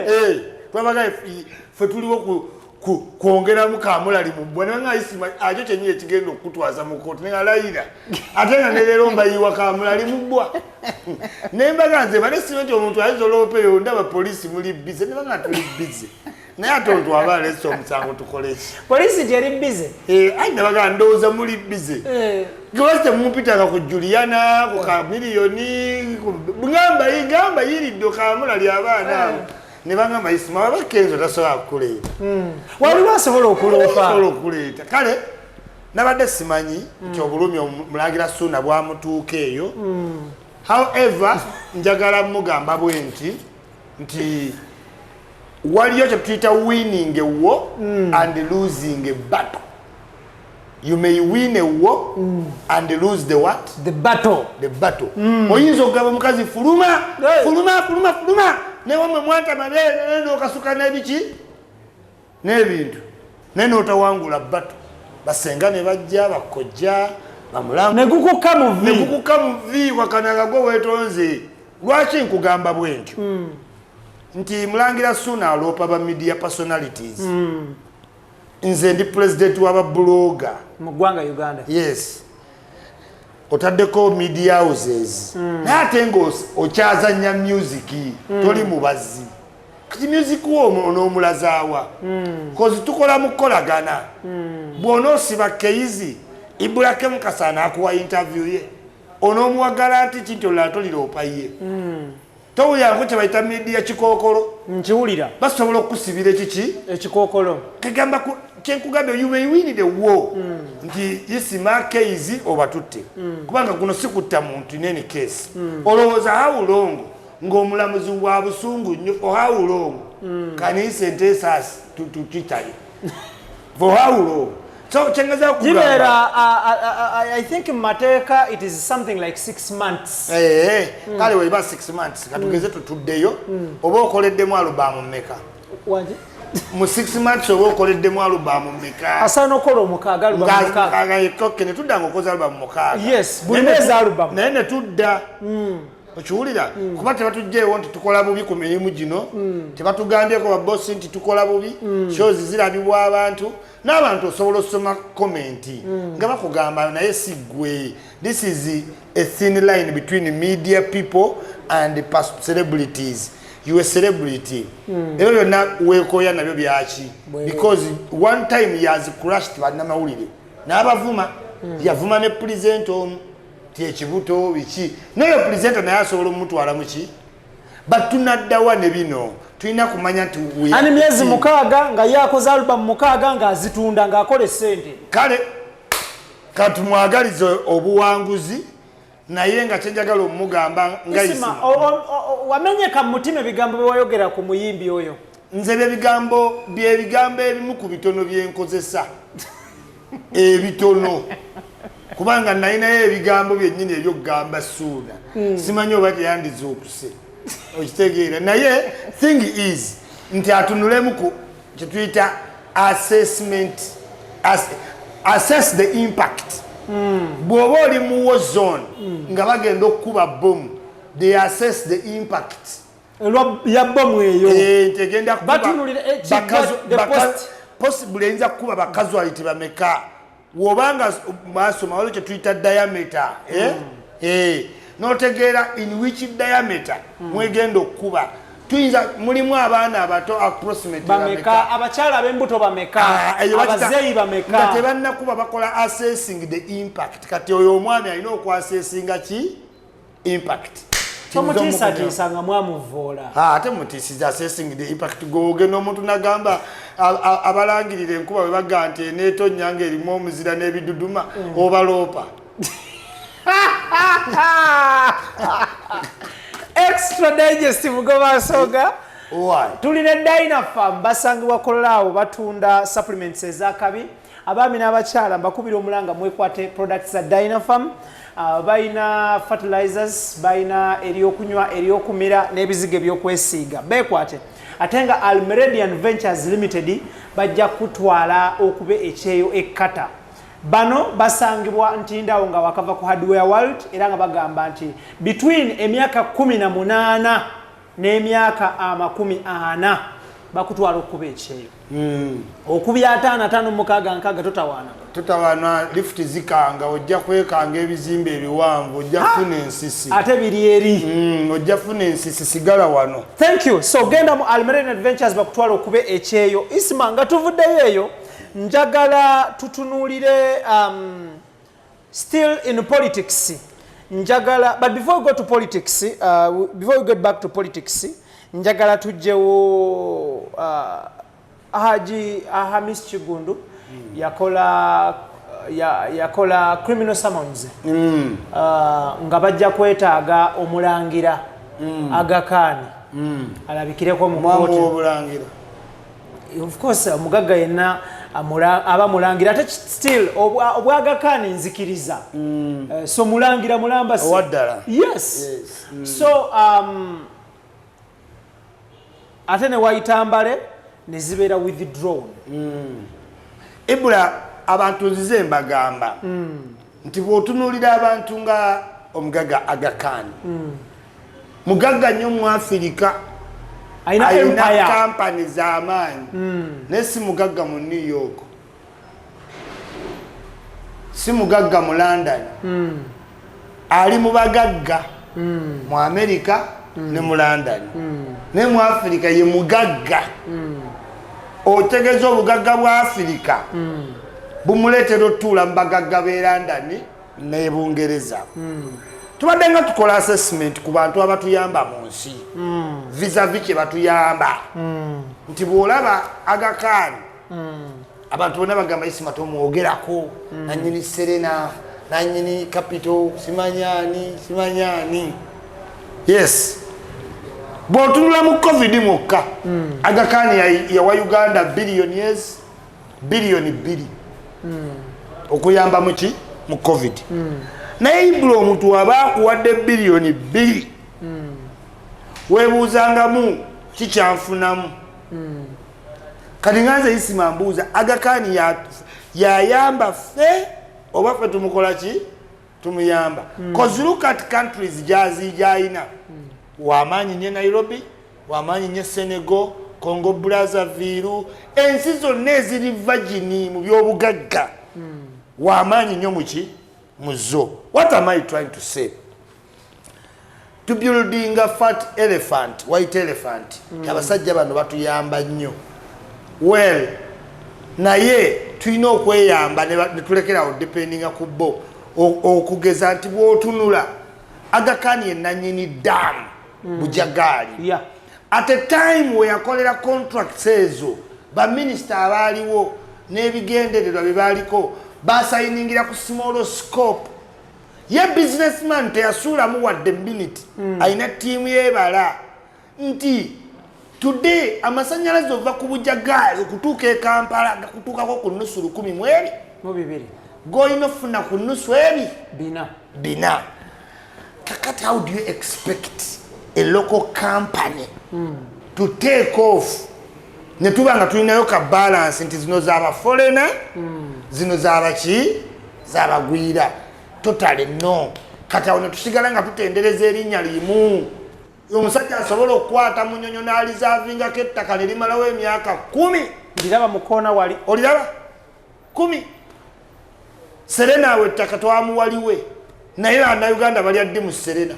ffe tuliwo kwongeramu kamulali mu bbwa naye nga isima akyo kyenyini ekigenda okutwaza mu kooti naye alayira ate nga ne leero mbayiwa kamulali mu bbwa naye mbaga nze balesiba nti omuntu ayinza oloopeyo ndaba polisi muli bize ne banga tuli bize naye ate omuntu aba alese omusango tukole ki polisi gyeri bize ayi nabaga ndowooza muli bize gewasi temumupitanga ku Juliana ku Kamiliyoni gamba yiridde kamulali abaana abo ne bangamba isima waba Kenzo tasobola kukuleeta waliwo asobola okuleeta kale nabadde simanyi nti obulumi Omulangira Ssuuna bwamutuuka eyo however njagala mugamba bwe nti waliyo kye tuyita winning a war and losing a battle. You may win a war and lose the what? The battle. Oyinza okugamba omukazi fuluma ne wamwe mwanta mabere n'okasuka n'ebiki n'ebintu naye n'otawangula battle. Basenga ne bajja bakojja bamulanga ne gukuka mu vi wakanaga gwe weetonze. Lwaki nkugamba bwentyo nti Mulangira Ssuuna aloopa ba media personalities nze ndi president w'ababloga mu ggwanga Uganda. Yes, otaddeko media houses naye ate ng'okyazannya music toli mubazi kati music onoomulazaawa kozi tukola mu kukolagana bw'onoosiba Keizi Ibrahim Kasana akuwa interview ye onoomuwagala nti kinti olala toliroopa ye towulyanko kye bayita media kikookolo nkiwulira basobola okusibira ekikookolo kagamba kyenkugambye you may win the war nti isima Keizi obatutte kubanga guno si kutta muntu in any case olowooza how long ng'omulamuzi wa busungu nnyo how long can he sentence us to Italy for how long? So chengaza kugamba I think Mateka it is something like 6 months. Kale we ba 6 months katugeze tutuddeyo oba okoleddemu alubamu mmeka waje mu 6 months oba okoleddemu alubamu mmeka asana okola omukaaga alubamu mmeka ngaikoke ne tudda ngokoza alubamu mukaaga yes buli mwezi alubamu naye ne tudda okiwulira kuba tebatugjeewo nti tukola bubi ku mirimu gino tebatugambyeko babbosi nti tukola bubi shows zirabibwa abantu n'abantu osobola osoma komenti nga bakugamba naye si ggwe. This is a thin line between media people and celebrities. You a celebrity ebyo byonna weekooya nabyo byaki because one time he has crushed bannamawulire n'abavuma yavuma ne present omu ekibuto biki naye presenter naye asobola omutwala muki batunaddawa ne bino tulina kumanya nti ani myezi mukaaga nga yakoze album mukaaga nga azitunda ng'akola essente kale katumwagalize obuwanguzi naye nga kyenjagala omugamba nga isima wamenyeka mu mutima ebigambo bye wayogera ku muyimbi oyo nze byebigambo ebimu ku bitono byenkozesa ebitono kubanga nalinayo ebigambo byennyini ebyokugamba Ssuuna simanyi oba teyandiza okuse okitegeera naye thing is nti atunulemu ku kyetuyita assess the impact bw'oba oli mu war zone nga bagenda okukuba bomu they assess the impact ya bomu eyo tegenda possibly eyinza kukuba bacasualty bameka wobanga masoma waliwo kye tuyita diameter notegeera in which diameter mwegenda okukuba tuyinza mulimu abaana abato approximately bameka abakyala ab'embuto bameka abazeeyi bameka nga tebannakuba bakola assessing the impact kati oyo omwami alina okwassessinga ki impact tomutiisatiisa nga mwamuvoola ate mutiisiza assessing the impact gogenda omuntu nagamba abalangirira enkuba bwe baga nti eneetonnya ng'erimu omuzira n'ebiduduma obaloopa extra digest mugoba nsonga tulina Dynafarm basangibwa kolaawo batunda supplements ez'akabi abaami n'abakyala mbakubira omulanga mwekwate products za Dynafarm baina fertilizers, baina eryokunywa, eryokumira n'ebizigo ebyokwesiiga. Beekwate. Ate nga Almeradian Ventures Limited bajja kutwala okube ekyeyo ekkata. Bano basangibwa ntindawo nga wakava ku Hardware World era nga bagamba nti between emyaka 18 n'emyaka 40 bakutwala okuba ekyeyo. Okubya 556 totawaana lift zikanga ojja kwekanga ebizimbe ebiwanvu ojja kufuna ensisi ate biri eri ojja kufuna ensisi sigala wano. Thank you. So genda mu Almeradian Adventures bakutwala okube ekyeyo. Isma nga tuvuddeyo eyo njagala tutunuulire still in politics. Njagala, but before we go to politics, before we get back to politics, njagala tujjewo Haji Hamis Chigundu yakola criminal summons nga bajja kwetaaga omulangira Aga Khan alabikireko mu omulangira. Of course omugagga yenna aba mulangira ate still obwa Aga Khan nzikiriza so mulangira mulamba si Waddala. yes. So ate ne wayitambale ne zibeera withdrawn. Ibula abantu nzize mbagamba nti bw'otunuulira abantu nga omugagga Aga Khan mugagga nnyo mu Afirika ayina kampani z'amaanyi naye si mugagga mu New York, si mugagga mu London, ali mu bagagga mu Amerika ne mu London ne mu Afirika ye mugagga. Otegeza obugagga bwa Afirika bumuleetera otuula mu bagagga b'e London ne Bungereza. Tubadde nga tukola assessment ku bantu abatuyamba mu nsi vis-a-vis kye batuyamba nti bw'olaba Aga Khan abantu bonna bagamba Isima tomwogerako nannyini Serena nannyini Capital simanyani yes. Bw'otunula mu COVID mwokka Aga Khan yawa Uganda billion 2 okuyamba muki mu COVID. Naye ibula omuntu waba akuwadde billion 2 weebuuzangamu kikyanfunamu. Kati nganze Isima mbuuza Aga Khan yayamba ffe oba ffe tumukola ki tumuyamba? Cause look at countries gy'ayina. Wamaanyi nnyo Nairobi, wamaanyi nnyo Senegal, Congo Brazzaville, ensi zonna eziri virgin mu by'obugagga wamaanyi nnyo muki muzo. What am I trying to say? To building a fat elephant, white elephant, abasajja bano batuyamba nnyo. Well, naye tulina okweyamba ne tulekerawo dependinga ku bo okugeza nti bw'otunula Aga Khan ye nannyini ddamu Bujagali. At a time we yakolera contracts ezo baminisita abaaliwo n'ebigendererwa bye baaliko basayiningira ku small scope. Ye businessman teyasuulamu wadde minute ayina ttiimu y'ebala nti today amasannyalaze ova ku Bujagali okutuuka e Kampala gakutuukako ku nnusu 1,200 goyina ofuna ku nnusu ebi bina. Kakati how do you expect a local company to take off ne tuba nga tulinayo ka balance nti zino z'aba foreigner zino z'abaki z'abagwira totally no. Kati awo ne tusigala nga tutendereza erinnya limu. Omusajja asobola okukwata mu nnyonyo n'alizavingako ettaka ne limalawo emyaka 10. Liraba mu koona wali oliraba 10. Serena awo ettaka twamuwaliwe naye Bannayuganda bali addi mu Serena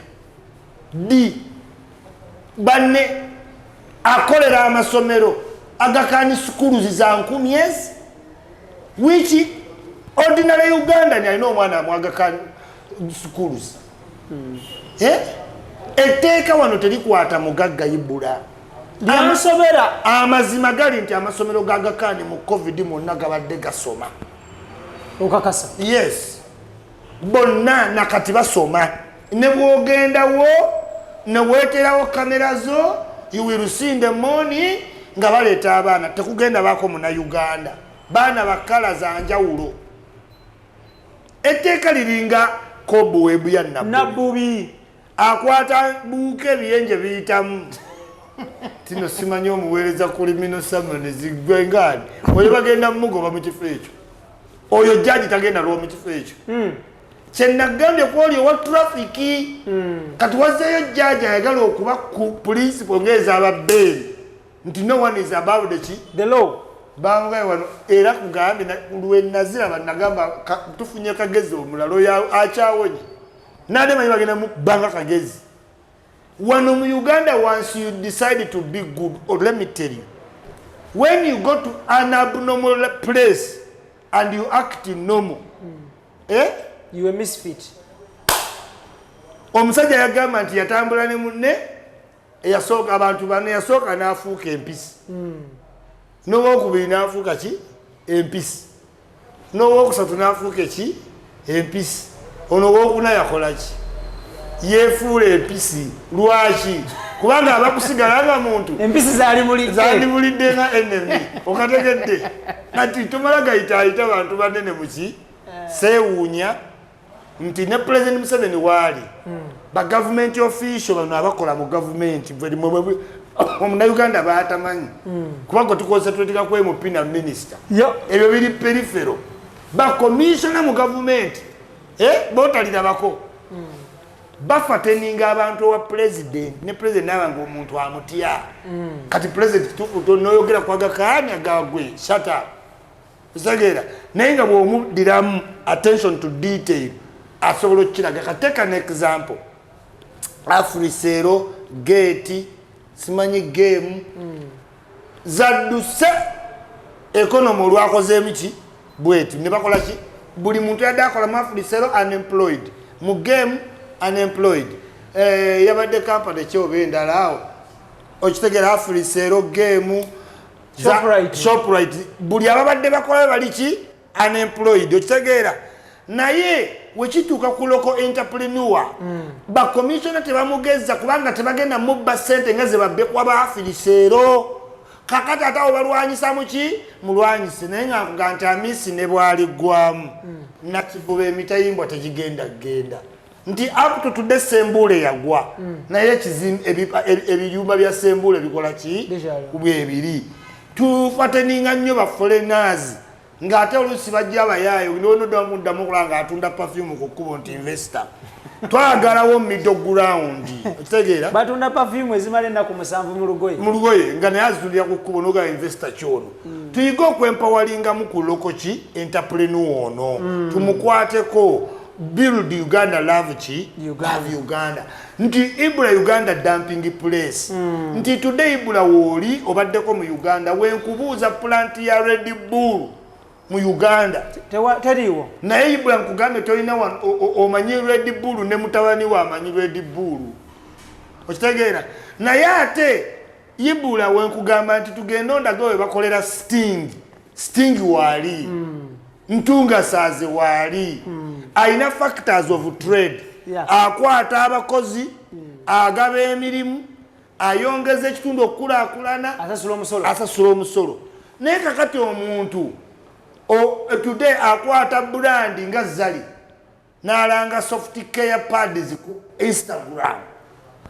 banne akolera amasomero Aga Khan schools za 10 which ordinary Uganda ni alina omwana mu Aga Khan schools. Etteeka wano terikwata mugagga Ibula lyamusomera. Amazima gali nti amasomero ga Aga Khan mu COVID mwonna gabadde gasoma. Okakasa? Yes. Bonna nakati basoma. Ne bwogendawo ne weeterawo kamera zo you will see in the morning nga baleeta abaana tekugenda baako Munnayuganda baana bakala za njawulo. Etteeka liringa kobo webu ya nabubi akwata buke biyenje biyitamu tino simanyi omuweereza ku limino samani zigwe ngani oyo bagenda mugoba mu kifo ekyo oyo jjaji tagenda lwo mu kifo ekyo kyenagambye kwoli owa trafiki kati wazzeeyo jjaji ayagala okuba ku principle ng'ez'ababbeeri nti no one is above the law bangaye wano era kugambye lwe naziraba nagamba tufunye kagezi omulala oyo akyawonye n'ademanyi bagenda mu bbanga kagezi wano mu Uganda once you decide to be good or let me tell you when you go to an abnormal place and you act normal you a misfit omusajja yagamba nti yatambula ne munne eyasooka abantu bano yasooka n'afuuka empisi n'owokubiri n'afuuka ki empisi n'owokusatu n'afuuka ki empisi ono owokuna yakola ki yeefuula empisi lwaki kubanga abakusigala nga muntu empisi zandibulidde nga enemy okategedde kati tomala gayitaayita bantu banene muki seewuunya nti ne President Museveni waali ba government official bano abakola mu government omunayuganda baatamanyi kubanga tukonsentratinga ku MP na minister ebyo biri peripheral ba commissioner mu government bootalirabako bafateninga abantu wa president ne president nabanga omuntu amutya kati president tufuto noyogera kwaga kaanya gagwe shut up usagera naye nga bw'omudiramu attention to detail asobola okukiraga kateka an example Afrisero gate simanyi game zadduse economy olwakozeemu ki bwetu ne bakola ki buli muntu yadde akola mu Afrisero unemployed mu game unemployed yabadde company kyobe endala awo okitegera Afrisero game Shoprite buli ababadde bakola bali ki unemployed okitegeera naye wekituuka ku local entrepreneur ba commissioner tebamugezza kubanga tebagenda mubba ssente nga ze babbe kwa ba Afrisero kakati atawo balwanyisa muki mulwanyise naye nga nkuga nti amisi ne bwali ggwamu nakivuba emitayimbwa tegigenda genda nti up to today Sembule yagwa naye ebiyumba bya Sembule bikola ki bwebiri tufateninga nnyo ba foreigners ng'ate oluusi bajja abayaayo nonodamuddamu okulaba ng'atunda perfume ku kkubo nti investor twagalawo middle ground okitegeera batunda perfume ezimala ennaku 7 mu lugoye nga naye azitundira ku kkubo n'ogaba investor kyono tuyige okwempawalingamu ku loko ki entrepreneur ono tumukwateko build Uganda love ki love Uganda nti Ibula Uganda dumping place nti today Ibula woli obaddeko mu Uganda wenkubuuza plant ya Red Bull mu Uganda teriwo naye Ibula nkugambe tolina omanyi Red Bull ne mutabani wa amanyi Red Bull okitegeera naye ate Ibula wenkugamba nti tugenda ondagawe bakolera Sting wali Ntunga Saze wali aina factors of trade akwata abakozi agaba emirimu ayongeza ekitundu okukulaakulana asasula omusolo naye kakati omuntu today akwata brand nga Zali n'alanga soft care pads ku Instagram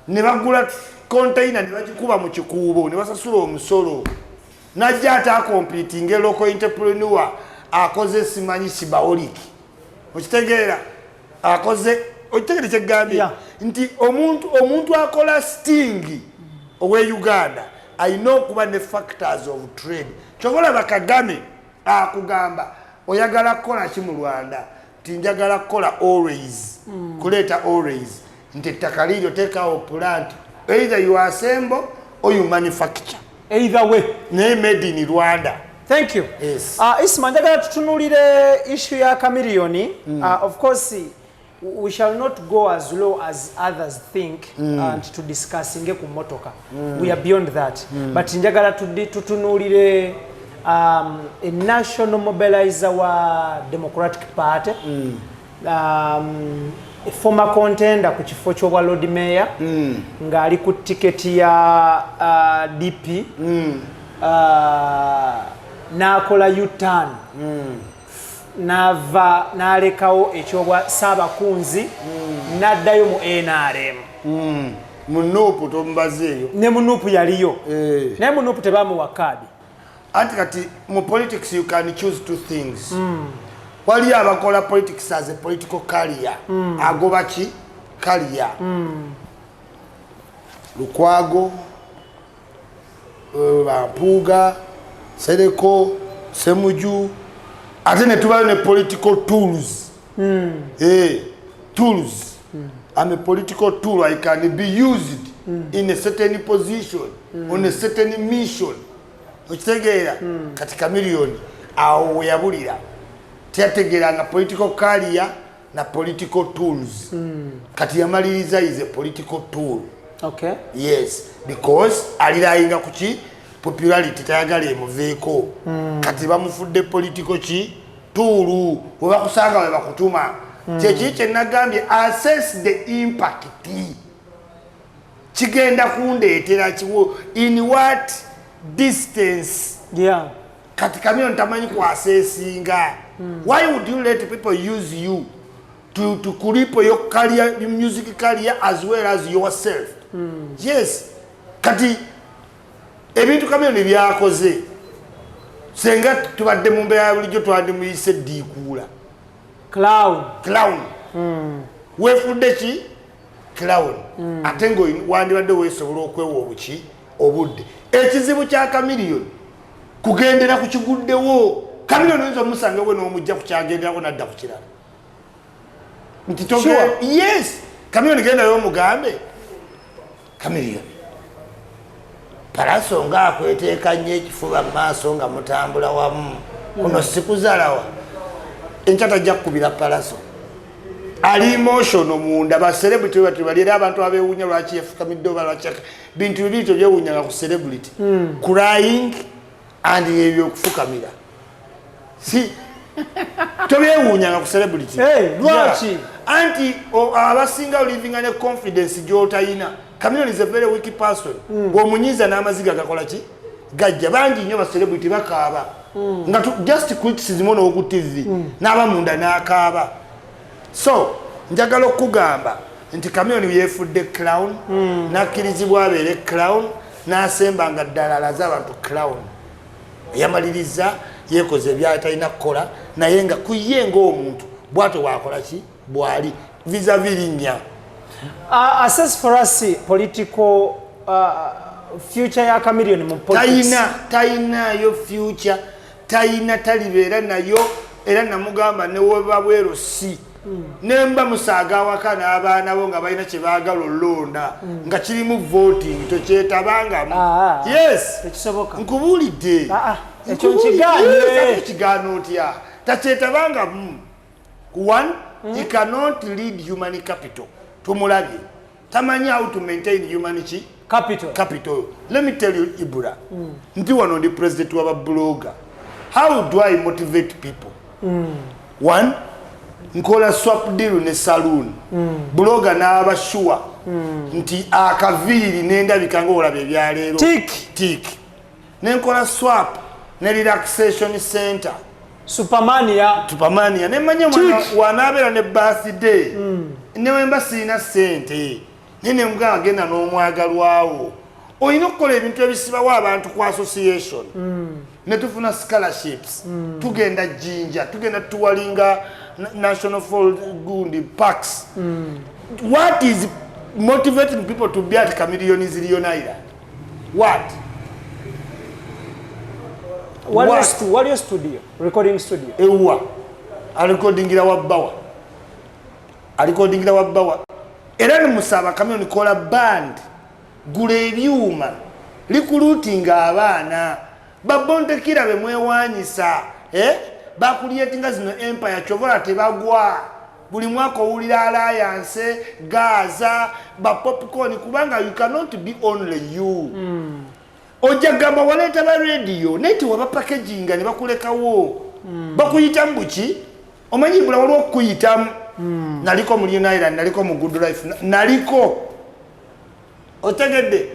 ne bagula container ne bagikuba mu kikuubo ne basasula omusolo najja atacompeting local entrepreneur akoze simanyi sibaoliki okitegeera akoze okitegeera kyegambye nti omuntu akola Sting owe Uganda ayina okuba ne factors of trade kyobola bakagame akugamba oyagala kukola ki mu Rwanda ti njagala kukola always kuleeta always nti ettaka liryo teekawo plant either you assemble or you manufacture either way naye made in Rwanda. Thank you. Yes. Isma njagala tutunulire issue ya Chameleone. Of course we shall not go as low as others think and to discuss inge ku motoka. We are beyond that. But njagala tutunulire a national mobilizer wa Democratic Party. A former contender ku kifo ky'obwa Lord Mayor nga ali ku tiketi ya DP. Nakola U-turn nava n'alekawo ekyobwa Ssaabakunzi n'addayo mu NRM. Munuupu tomubazeeyo. Ne Munuupu yaliyo. Naye Munuupu tebamuwa kaadi. Anti kati mu politics you can choose two things. Waliyo abakola politics as a political career. Agoba ki? Career. Lukwago, Mpuuga, Sereko, Semuju. Ate ne tubayo ne political tools. Tools. I'm a political tool. I can be used in a certain position, on a certain mission. Okitegeera kati Chameleon awo yabulira teyategeeranga political career na political tools. Kati yamaliriza is a political tool. Okay. Yes, because alirayinga kuki popularity tayagala emuveeko. Kati bamufudde political ki tool. Webakusanga webakutuma. Kyekiki nagambye assess the impact. Kigenda kundeetera kiwo in what distance. Yeah. Kati Chameleon tamanyi ku assessinga. Why would you let people use you to cripple your career, your music career as well as yourself? Yes. Kati ebintu Chameleon byakoze senga tubadde mu mbeera bulijjo twandi muyise diikuula. Clown. Wefudde ki? Clown. Ate ngo wandibadde weesobola okwewa obuki obudde. Ekizibu kya Chameleon kugendera ku kiguddewo. Chameleon oyinza omusanga we n'omujja ku kyagenderako n'adda ku kirala. Nti yes. Chameleon gendayo omugambe. Chameleon. Palaso nga akweteeka nnyo ekifuba mu maaso nga mutambula wamu. Kuno sikuzaalawa. Enchata tajja kukubira Palaso. Ali emotional munda ba celebrity bati bali abantu abewunya lwaki yafukamidde oba lwaki bintu bibito byewunya ku celebrity. Crying and ebyo kufukamira. Si tobewunya ku celebrity. Lwaki? Anti abasinga living in a confidence gyotayina. Chameleon is a very weak person. Bw'omunyiza n'amaziga gakola ki? Gajja bangi nnyo ba celebrity bakaaba. Nga just criticism ono ku TV. N'aba munda n'akaaba. So, njagala okugamba nti Chameleon yeefudde clown, n'akkirizibwa abeere clown, n'asemba nga ddala alaze abantu clown. Yamaliriza yeekoze byatalina kukola naye nga kuye ng'omuntu bw'atyo bwakola ki? Bw'ali vis-a-vis linnya. Assess for us political future ya Chameleon mu politics. Tayinayo future, talibeera nayo era namugamba ne weba bwero si. Nemba musaaga awaka n'abaana bo nga balina kye baagala olonda nga kirimu voting tokyetabangamu. Yes. Tekisoboka. Nkubuulidde. Ekyo nkigaanye. Kigaana otya? Takyetabangamu. One, he cannot lead human capital. Tumulabye. Tamanyi how to maintain human capital. Let me tell you, Ibura. Nti wano ndi president wa blogger. How do I motivate people? One, nkola swap deal ne saloon. Blogger n'aba sure nti akaviiri n'endabika ng'olaba ebyaleero. Tick. Nenkola swap ne relaxation center. Supermania. Nemanya wanabeera ne birthday. Newemba sirina ssente. Nene mga agenda n'omwagalwawo. Oyina okukola ebintu ebisibawo abantu ku association. Ne tufuna scholarships. Tugenda Jinja. Tugenda tuwalinga National Gundi Parks. What is motivating people to be at Chameleon is Leon Island? What? What your studio? Recording studio? Ewa. Alikodingira wabbawa. Era musaba Chameleon kola band. Gule ebyuma. Likulutinga abaana. Babonte kirabe mwewanyisa. Bakulietinga zino empire chovola tebagwa. Buli mwaka owulira alliance, Gaza, popcorn kubanga you cannot be only you. Ojagamba waleta ba radio neti waba packaging ne bakulekawo. Bakuyita mbuki? Omanyi bula waliwo okuyitamu. Naliko mu Leon Island, naliko mu Good Life, naliko. Otegedde.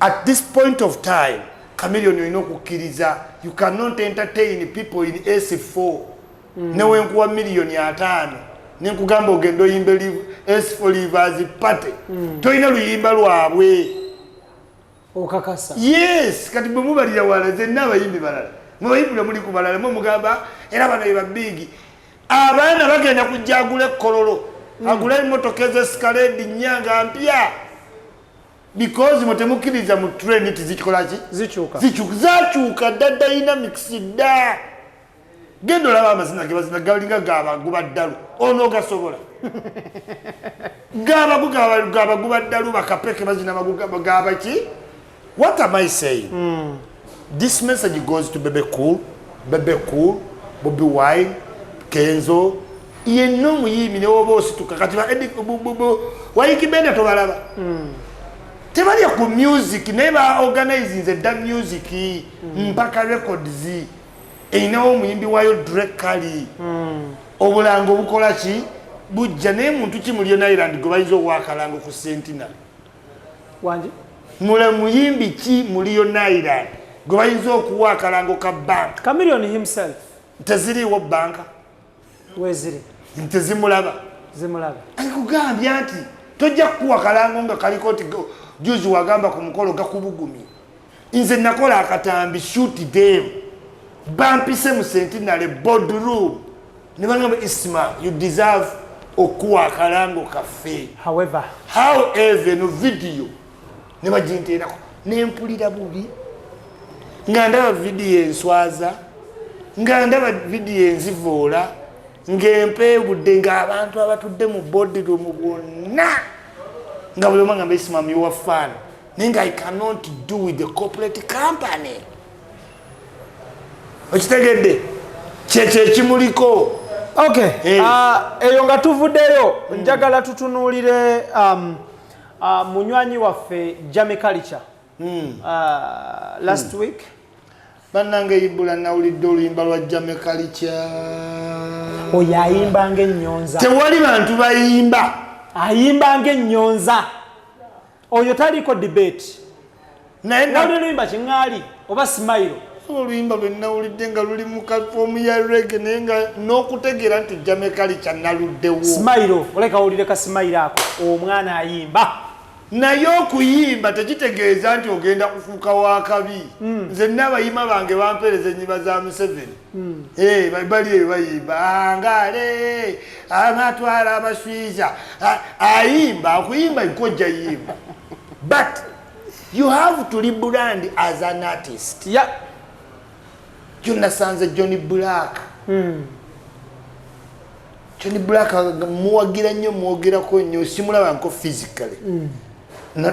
At this point of time, Chameleon you know kukiriza, you cannot entertain people in AC4. newe nkuwa $5,000,000 nenkugamba ogenda oyimbe S4 Rivers Party toyina luyimba lwabwe okakasa yes kati bwe mubalira wala zenna abayimbi balala mubayimbi muli ku balala mugamba era bano eba big abaana bagenda kujagula ekkololo agula emmotoka ez'escalade nyanga mpya because mutemukiriza mu train tizikikola ki zakyuka dda dynamics dda genda olaba amazina ge bazina galinga gabaguba ddalu ono gasobola gabaguba ddalu bakapeke bazina bagaba ki. What am I saying? This message goes to Bebe Cool, Bobby Wine, Kenzo. Yenno muyimi ne obosi tukakati ba edi wayikibenda to balaba. Tebali ku music neba organizing the music mpaka records einawo muyimbi wayo Drekali obulango bukola ki bujja ne muntu ki muri Island go bayizo wakalango ku Sentinel wanje mule muyimbi ki muri Island go bayizo okuwakalango ka bank Chameleon himself teziri wo banka weziri ntezimulaba akugambya nti tojja kuwakalango nga kalikoti juzi wagamba ku mukolo gakubugumi nze nakola akatambi shoot them bampise mu Sentinel boardroom ne bangamba Isma you deserve okuwa kalango cafe. However no video ne bajinterako nempulira bubi nga ndaba video enswaza nga ndaba video enzivoola ng'empebudde ng'abantu abatudde mu boardroom bonna nga buli omu ngamba Isma you are fan nenga I cannot do with the corporate company. Okitegedde kyekyo ekimuliko. Okay. Eyo nga tuvuddeyo njagala tutunuulire munywanyi waffe Jamie Culture last week bannange Ibula nawulidde oluyimba lwa Jamie Culture. Oyo ayimba ng'ennyonza. Tewali bantu bayimba. Ayimba ng'ennyonza. Oyo taliko debate. Naye oluyimba kiŋŋaali oba Smile. Oluyimba lwe nawulidde nga luli mu kafomu ya reggae naye nga n'okutegeera nti Jamie Culture naluddewo. Smile oleka owulire ka Smile ako omwana ayimba. Naye okuyimba tekitegeeza nti ogenda kufuuka wakabi. Nze n'abayimba bange bampeereza ennyimba za Museveni. Bali eyo bayimba angale amatwala abaswiza ayimba okuyimba nkojja yimba. But you have to rebrand as an artist. Yeah. Nasanze Johnny Black. Johnny Black muwagira nnyo mwogerako nnyo simulaba nko physically.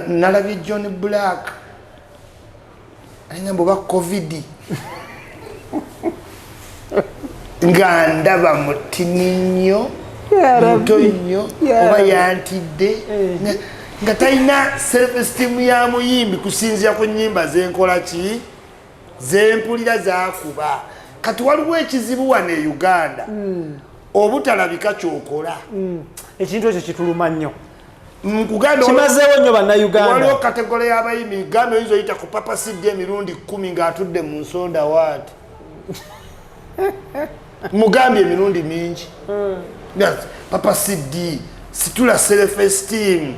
Nalabye Johnny Black ayina mboba COVID nga ndaba mutini nnyo muto nnyo oba yantidde nga talina self esteem ya muyimbi kusinzira ku nnyimba zenkola ki zempulira zakuba kati waliwo ekizibu wano e Uganda obutalabika kyokola ekintu ekyo kituluma nnyo kimazeewo nnyo bannayuganda. Waliwo kategole y'abayimbi gambe oyinza oyita ku Papa Siddi emirundi 10 ng'atudde mu nsonda waati mugambye emirundi mingi Papa Siddi situla self esteem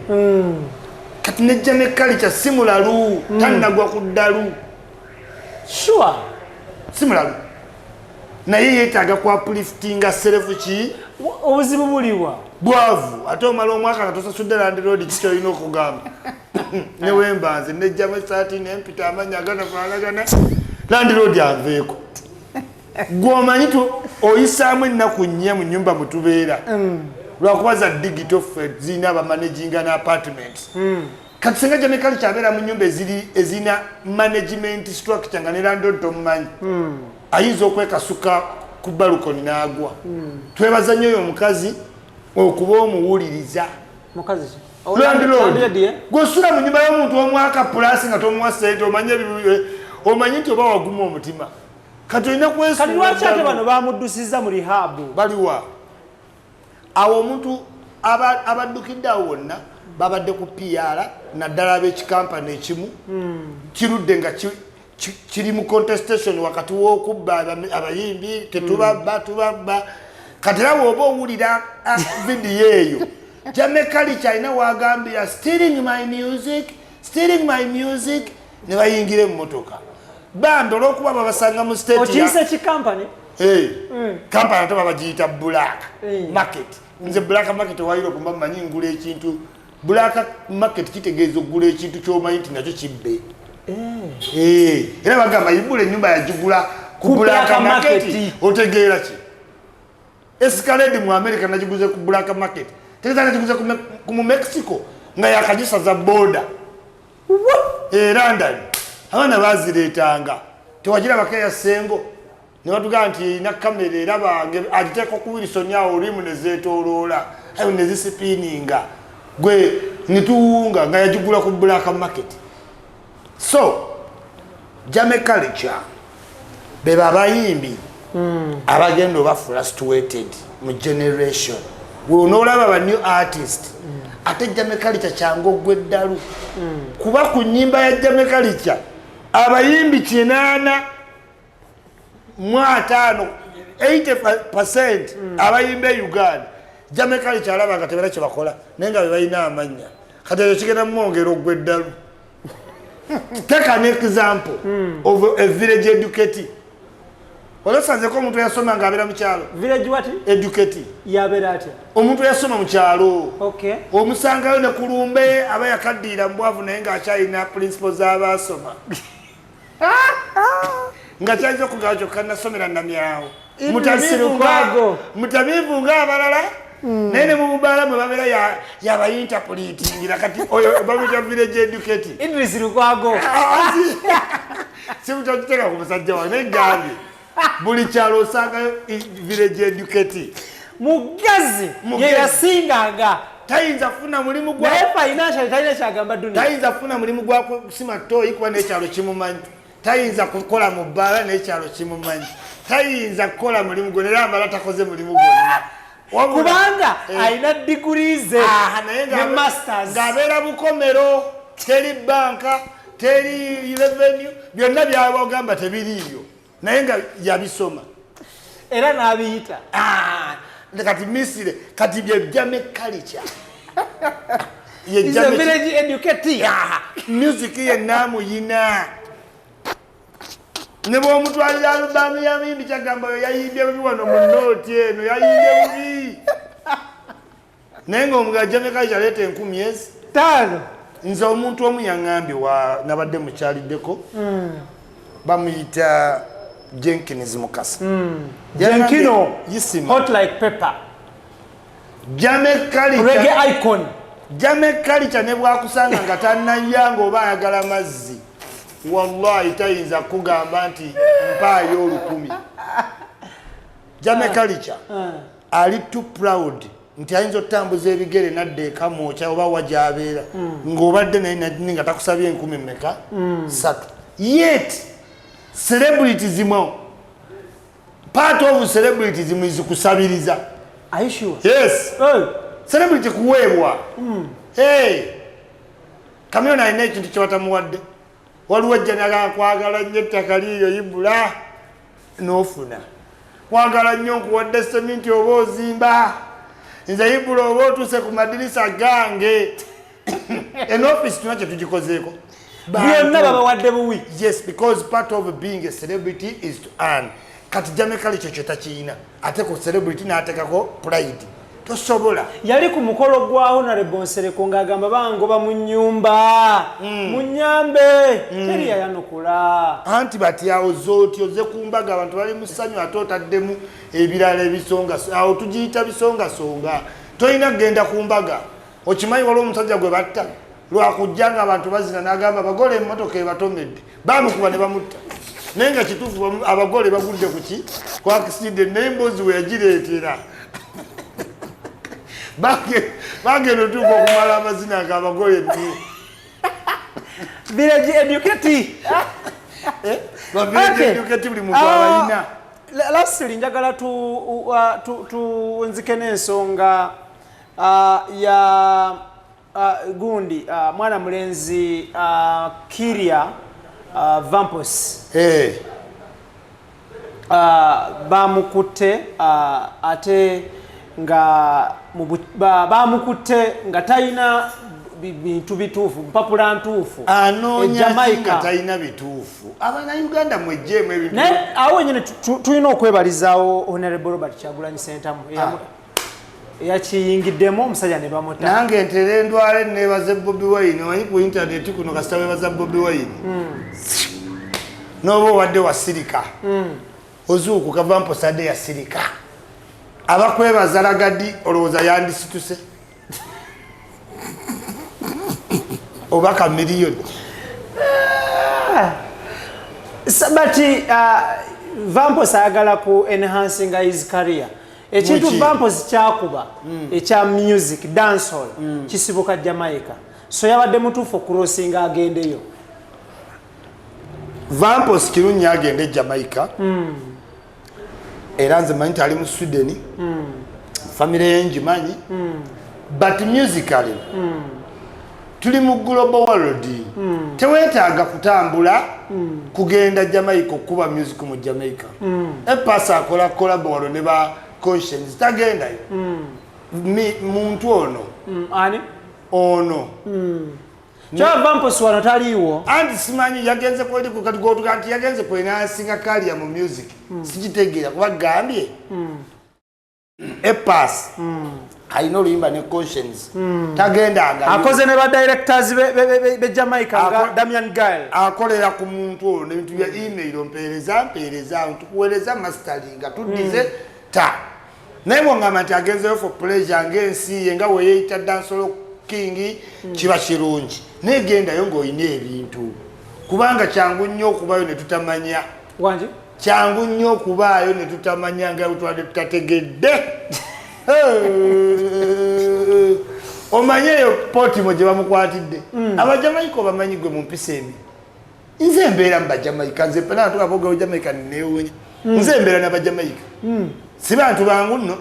kati ne Jamie Culture simulalu tannagwa ku ddalu sure simulalu naye yeetaaga ku upliftinga self ki obuzibu buliwa bwavu ate omala omwaka nga tosasudde Land Road kikyolina okugamba ne wembanze ne Jamie saati nempita amanya aganafaanagana Land Road anveeko gw'omanyi oyisaamu ennaku 4 mu nnyumba mwe tubeera lwakuba za digital fed zirina abamanaginga ne apartments kati singa Jamie Culture abeera mu nnyumba ezirina management structure nga ne Land Road tomumanyi ayinza okwekasuka ku balukoni n'agwa. Twebaza nnyo oyo omukazi okuba omuwuliriza. Mukazi Land Road gw'osula mu nnyumba y'omuntu omwaka pulasi nga tomuwa ssente omanyi nti oba waguma omutima kati olina kwesuula. Kati lwaki ate bano bamuddusizza mu rehab? Baliwa awo omuntu abaddukidde awo wonna babadde ku PR naddala ab'ekikampani ekimu kirudde nga kiri mu contestation wakati w'okubba abayimbi tubabba kati era bw'oba owulira vidiyo eyo Jamaica alina wagambira stealing my music ne bayingira emmotoka bambi olw'okuba babasanga mu state okiyise kikampani kampani ate babagiyita black market nze black market wayiro kumba mmanyi ngula ekintu black market kitegeeza okugula ekintu ky'omanyi nti nakyo kibbe era bagamba yibula ennyumba yagigula ku black market otegeera ki Escalade mu America nagiguze ku black market tegeeza nagiguze mu Mexico nga yakagisaza border London abaana bazireetanga tewagira bakeya sengo ne batugaa nti na kamera eraba agiteeka ku Wilson awo olimu ne zeetooloola ayo ne zisipininga gwe nituwunga nga yagigula ku black market. So Jamaica beba abayimbi abagenda oba frustrated mu generation wonoolaba ba new artist ate Jamaica kyangu ogweddalu kuba ku nnyimba ya Jamaica abayimbi 80% abayimbi e Uganda Jamaica alaba nga tebera kye bakola naye nga bebalina amanya kati ekyo kigenda mwongera ogweddalu. Take an example of a village educatee. Olasanze ko omuntu yasoma ng'abeera mu kyalo. Village what? Educatee. Yabeera atya? Omuntu yasoma mu kyalo. Okay. Omusangayo ne kulumbe aba yakaddiira mbwavu naye ng'akyalina principles z'abaasoma. Nga kyayinza okugaba kyokka nasomera nnamyawo. Mutamiivu ng'abalala. Naye ne mu bubaala mwe babeera yabayinterpretingira kati oyo babita village educatee. Idris Lukwago. Simutagiteeka ku musajja wange naye gambye buli kyalo osangayo village educatee. Mugazi ye yasinganga. Tayinza kufuna mulimu gwa naye financial talina kyagamba dunia. Tayinza kufuna mulimu gwa kusima ttooyi kuba n'ekyalo kimumanyi. Tayinza kukola mu bbaala n'ekyalo kimumanyi. Tayinza kukola mulimu gwe era amala takoze mulimu gwonna. Kubanga alina degrees ne masters ng'abeera bukomero teri banka teri revenue byonna byabagamba tebiriiyo naye nga yabisoma era n'abiyita kati misire kati bye Jamaica ye village educatee music ye namuyina ne bw'omutwalira alubamu yamimbi kyagamba yo yayimbye bubi wano mu nooti eno yayimbye bubi naye ng'omuga Jamaica kyaleeta 10,000 nze omuntu omu yaŋŋambye nabadde mukyaliddeko bamuyita Jenkins Mukasa Jenkino Yisima hot like pepper Jamaica reggae icon Jamaica ne bwakusanga nga tannayanga oba ayagala mazzi wallahi tayinza kugamba nti mpaayo 10,000. Jamaica ali too proud nti ayinza otambuza ebigere nadde ekamwokya oba wajabeera ng'obadde naye nga takusabye 10,000 mmeka 3 yet celebrities part of celebrities is kusabiriza. Are you sure? Yes. Celebrity kuweebwa Kamyona alina ekintu kyebatamuwadde waliwo ejjanaga kwagala nnyo ettaka liiyo yibula n'ofuna kwagala nnyo nkuwadde seminti oba ozimba nze yibula oba otuuse ku madirisa gange office tuna kye tugikozeeko byonna babawadde buwi. Yes, because part of being a celebrity is to earn. Kati Jamaica kyo takiyina ate ku celebrity n'ateekako pride tosobola. Yali ku mukolo gwa Honorable Nsereko ng'agamba bangoba mu nnyumba munyambe teri yayanukula anti batyawo zooti oze kumbaga abantu bali mu ssanyu ate otaddemu ebirala ebisonga awo tugiyita bisongasonga tolina kugenda ku mbaga okimanyi waliwo omusajja gwe batta lwakujja nga abantu bazina n'agamba abagole emmotoka ebatomedde baamukuba ne bamutta naye nga kituufu abagole bagudde ku ki ku accident naye emboozi we yagireetera bagenda otuuka okumala amazina ng'abagole village educatee village educatee buli muntu abalina. Lastly njagala tunzike n'ensonga ya gundi mwana mulenzi Kiria Vampos bamukutte ate nga bamukutte nga talina bintu bituufu mpapula ntuufu Jamaica talina bituufu Uganda mwejjeemu ebintu naye awo wenyine tulina okwebalizaawo Honorable Robert Kyagulanyi Ssentamu yakiyingiddemu omusajja ne bamuta nange ntera endwala neebaze Bobi Wine omanyi ku intaneti kuno kasita weebaza Bobi Wine n'oba owadde wasirika ozuukuka Vampos adde yasirika abakwebaza Lagadi olowooza yandisituse oba ka miliyoni but Vampos ayagala ku enhancing his career ekintu Vampos kyakuba ekya music dancehall kisibuka Jamaica so yabadde mutuufu okurosinga agendeyo Vampos kirungi agende Jamaica era nze manyi ali mu Sweden family ye ngimanyi but musically tuli mu global world teweetaaga kutambula kugenda Jamaica okuba music mu Jamaica epasa akola collabo ne ba Conscience tagendayo muntu ono Kya Vampos wano taliiwo anti simanyi yagenze kweli ku katigotu kanti yagenze kwena singa kaliya mu music sikitegeera kuba gambye epas alina oluyimba ne Conscience tagendanga akoze ne ba directors be Jamaica nga Damian Gale akolera ku muntu ono nebintu bya email mpeereza tukuweereza mastering tuddize ta naye bwongamba nti agenzeyo for pleasure ng'ensi ye nga weyeeyita dancehall king kiba kirungi naye gendayo ng'olina ebintu kubanga kyangu nnyo okubayo ne tutamanya wangi kyangu nnyo okubaayo ne tutamanya nga butwadde tutategedde omanye eyo Portimo gye bamukwatidde abajamaika bamanyi gwe mu mpisa embi nze embeera mu bajamaika nze pena natukabogawo Jamaica neewunya nze embeera n'abajamaika si bantu bangu nno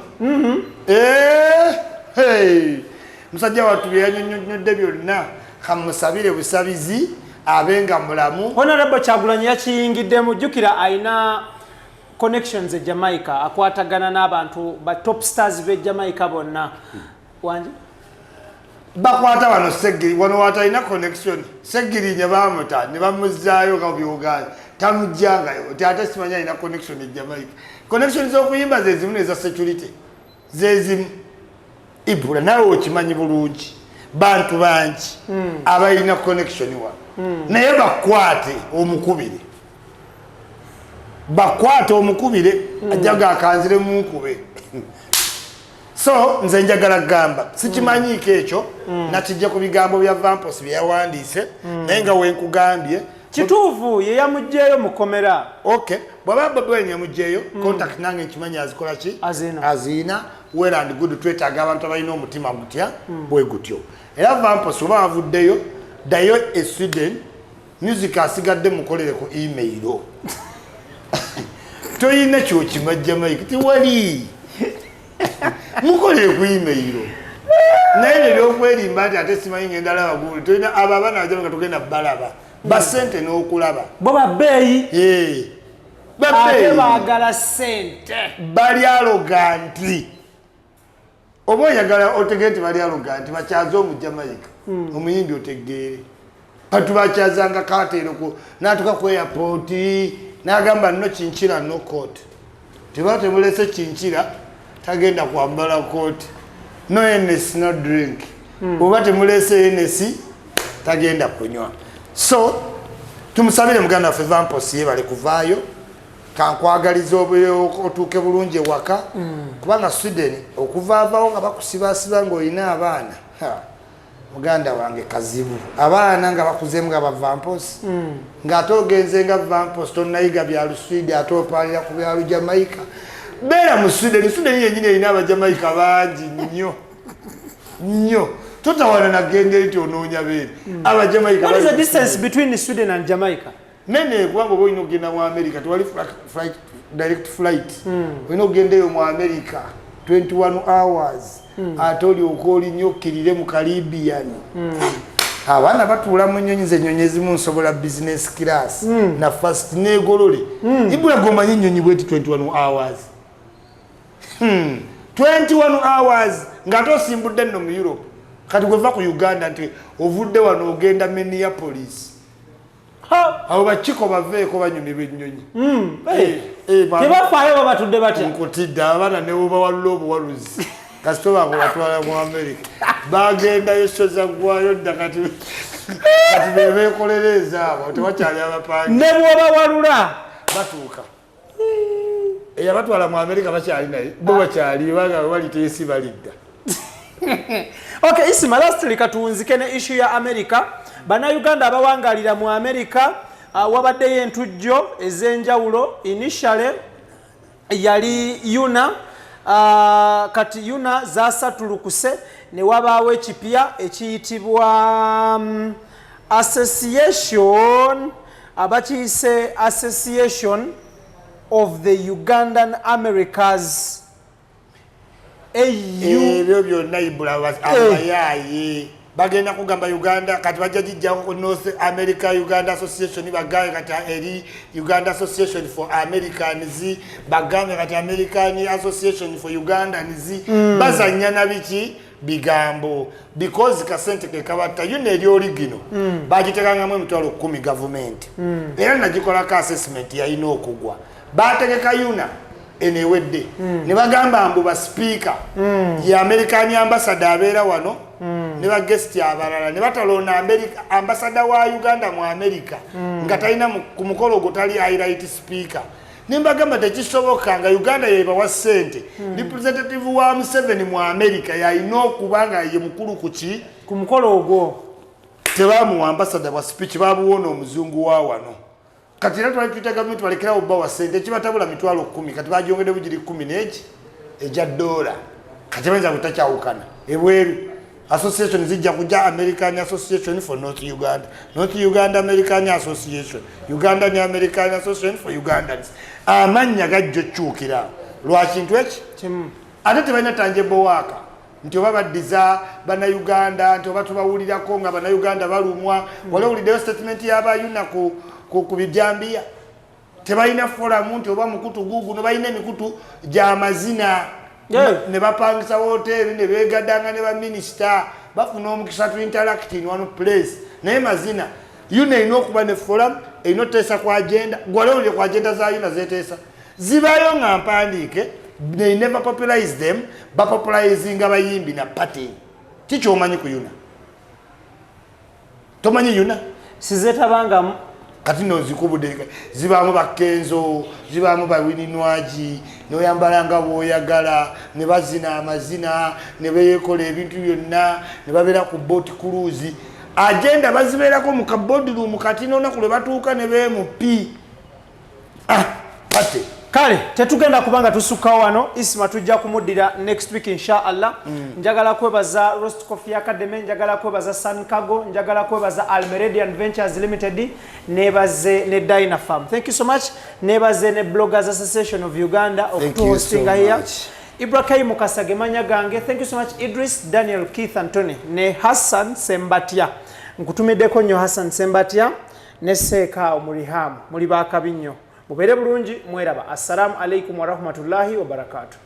musajja wattu bye yanyonyodde byonna kamusabire busabizi abenga mulamu Honorable Kyagulanyi yakiyingiddemu jjukira ayina connections e Jamaica akwatagana n'abantu ba top stars be Jamaica bonna wangi bakwata wano Segiri wano watalina connection Segiri nye bamuta ne bamuzaayo nga byoganda tamujjangayo ate simanyi alina connection e Jamaica connection z'okuyimba zezimu neza security zezimu ibula nawe okimanyi bulungi bantu bangi abalina connection wa naye bakwate omukubire ajjaga akanzire mu nkube so nze njagala gamba sikimanyiiko ekyo nakijja ku bigambo bya Vampos bye yawandiise naye nga wenkugambye kituufu ye yamugjeeyo mukomera okay bwaba Bobi Wine yamugjeeyo contact nange nkimanyi azikola ki azina well and good twetaaga abantu abalina omutima gutya bwe gutyo era Vampos oba avuddeyo ddayo e Sweden music asigadde mukolere ku email toyina kyokima Jamaica tiwali mukolere ku email naye ebyokwerimba nti ate simanyi ngenda laba gulu toyina abo abaana bajamaika tugenda balaba basente n'okulaba bo babbeeyi ate baagala sente bali aloganti oba oyagala otegere nti bali aloganti bakyaze omu Jamaica omuyimbi otegeere batubakyazanga kateeroko n'atuka ku airport n'agamba no kinkira no coat teba temulese kinkira tagenda kwambala coat no Hennessy no drink oba temulese Hennessy tagenda kunywa so tumusabire muganda waffe Vampos yebale kuvaayo kankwagaliza otuuke bulungi ewaka kubanga Sweden okuvaavawo nga bakusibasiba ng'olina abaana muganda wange kazibu abaana nga bakuzeemu nga ba Vampos ng'ate ogenze nga Vampos tonnayiga bya Luswidi ate opaalira ku bya Jamaica beera mu Sweden yennyini erina abajamaika bangi nnyo totawana nagende nti onoonya beeri abajamaika what is the distance between Sweden and Jamaica nene kubanga oba olina okugenda mu America tewali direct flight olina okugendayo mu America 21 hours ate olyoka olinnyo okkirire mu Caribbean abaana batuula mu nnyonyi z'ennyonyi ezimu nsobola business class na first negolole ibula gomanyi ennyonyi bweti 21 hours 21 hours ng'ate osimbudde nno mu Europe kati gweva ku Uganda nti ovudde wano ogenda Minneapolis abo bakiko baveeko banyumirwa ennyonyi tebafaayo babatudde batya nkutidde abaana ne bwobawalula obuwaluzi kasitoba ngo batwala mu America bagendayo soza gwayo dda kati bebeekolereza abo tewakyali abapangi ne bwobawalula batuuka eyabatwala mu America bakyali naye bo bakyali bali teesi balidda. Okay, Isma, lastly katuunzike ne issue ya America. Bannayuganda abawangalira mu America wabaddeyo entujjo ez'enjawulo. Initially yali Yuna kati Yuna zasatulukuse ne wabaawo ekipya ekiyitibwa Association abakiyise Association of the Ugandan Americas. Ebyo byonna ibula abayaye bagenda kugamba Uganda kati bajja jijjawo ku North America Uganda Association bagaye kati eri Uganda Association for Americans bagambe kati American Association for Ugandans bazanya na biki bigambo because kasente ke kabata yune eri origino bagitekangamu emitwalo 10 government era najikola ka assessment ya ino okugwa bategeka yuna enewedde ne bagamba mbu ba speaker ya American ambassador abeera wano ne ba guest abalala ne batalona America ambassador wa Uganda mu America nga talina ku mukolo gotali highlight speaker nimbagamba tekisoboka nga Uganda yeba wa sente representative wa Museveni mu America yalina okubanga ye mukulu kuki ku mukolo ogwo tebamu ambassador wa speech babuwona omuzungu wa wano kati era twalipita government walekera obba wa sente kibatabula mitwalo 10 kati bajongede bujiri 10 neji eja dola kati benza kutakyawukana ebweru association zijja kuja American Association for North Uganda American Association Uganda ni American Association for Ugandans amanya gajjo chukira lwakintu eki ate tebalina tangible waka nti oba baddiza bana Uganda nti oba tubawulirako nga bana Uganda balumwa wale ulideo statement yaba yuna ku bijambia tebalina forum nti oba mukutu gugu no balina emikutu gya mazina ne bapangisa hotel ne begadanga ne ba minister bafuna omukisa to interact in one place naye mazina yuna ino okuba ne forum ino tesa kwa agenda gwale uli kwa agenda za yuna zetesa zibayo nga mpandike they never popularize them ba popularizing abayimbi na party kicho omanyi ku yuna tomanyi yuna sizetabanga kati no zikubude zibamu bakenzo zibamu bawininwaji no yambalanga boyagala ne bazina amazina ne beyekola ebintu byonna ne babera ku boat cruise agenda baziberako mu kabodi room kati nona kule batuuka ne bemupi pate kale tetugenda kubanga tusukawo wano Isma tujja kumuddira next week inshallah njagala kwebaza Roast Coffee Academy njagala kwebaza Sun Cargo njagala kwebaza Almeridian Ventures Limited nebaze ne Dynafarm. Thank you so much. Nebaze ne Bloggers Association of Uganda of hosting so here Ibrahim Kasage Manyagange. Thank you so much Idris Daniel Keith Anthony ne Hassan Sembatia nkutumideko nnyo Hassan Sembatia ne Seka Omurihamu muri bakabinyo mubere bulungi mweraba. Assalamu alaikum wa rahmatullahi wa barakatuh.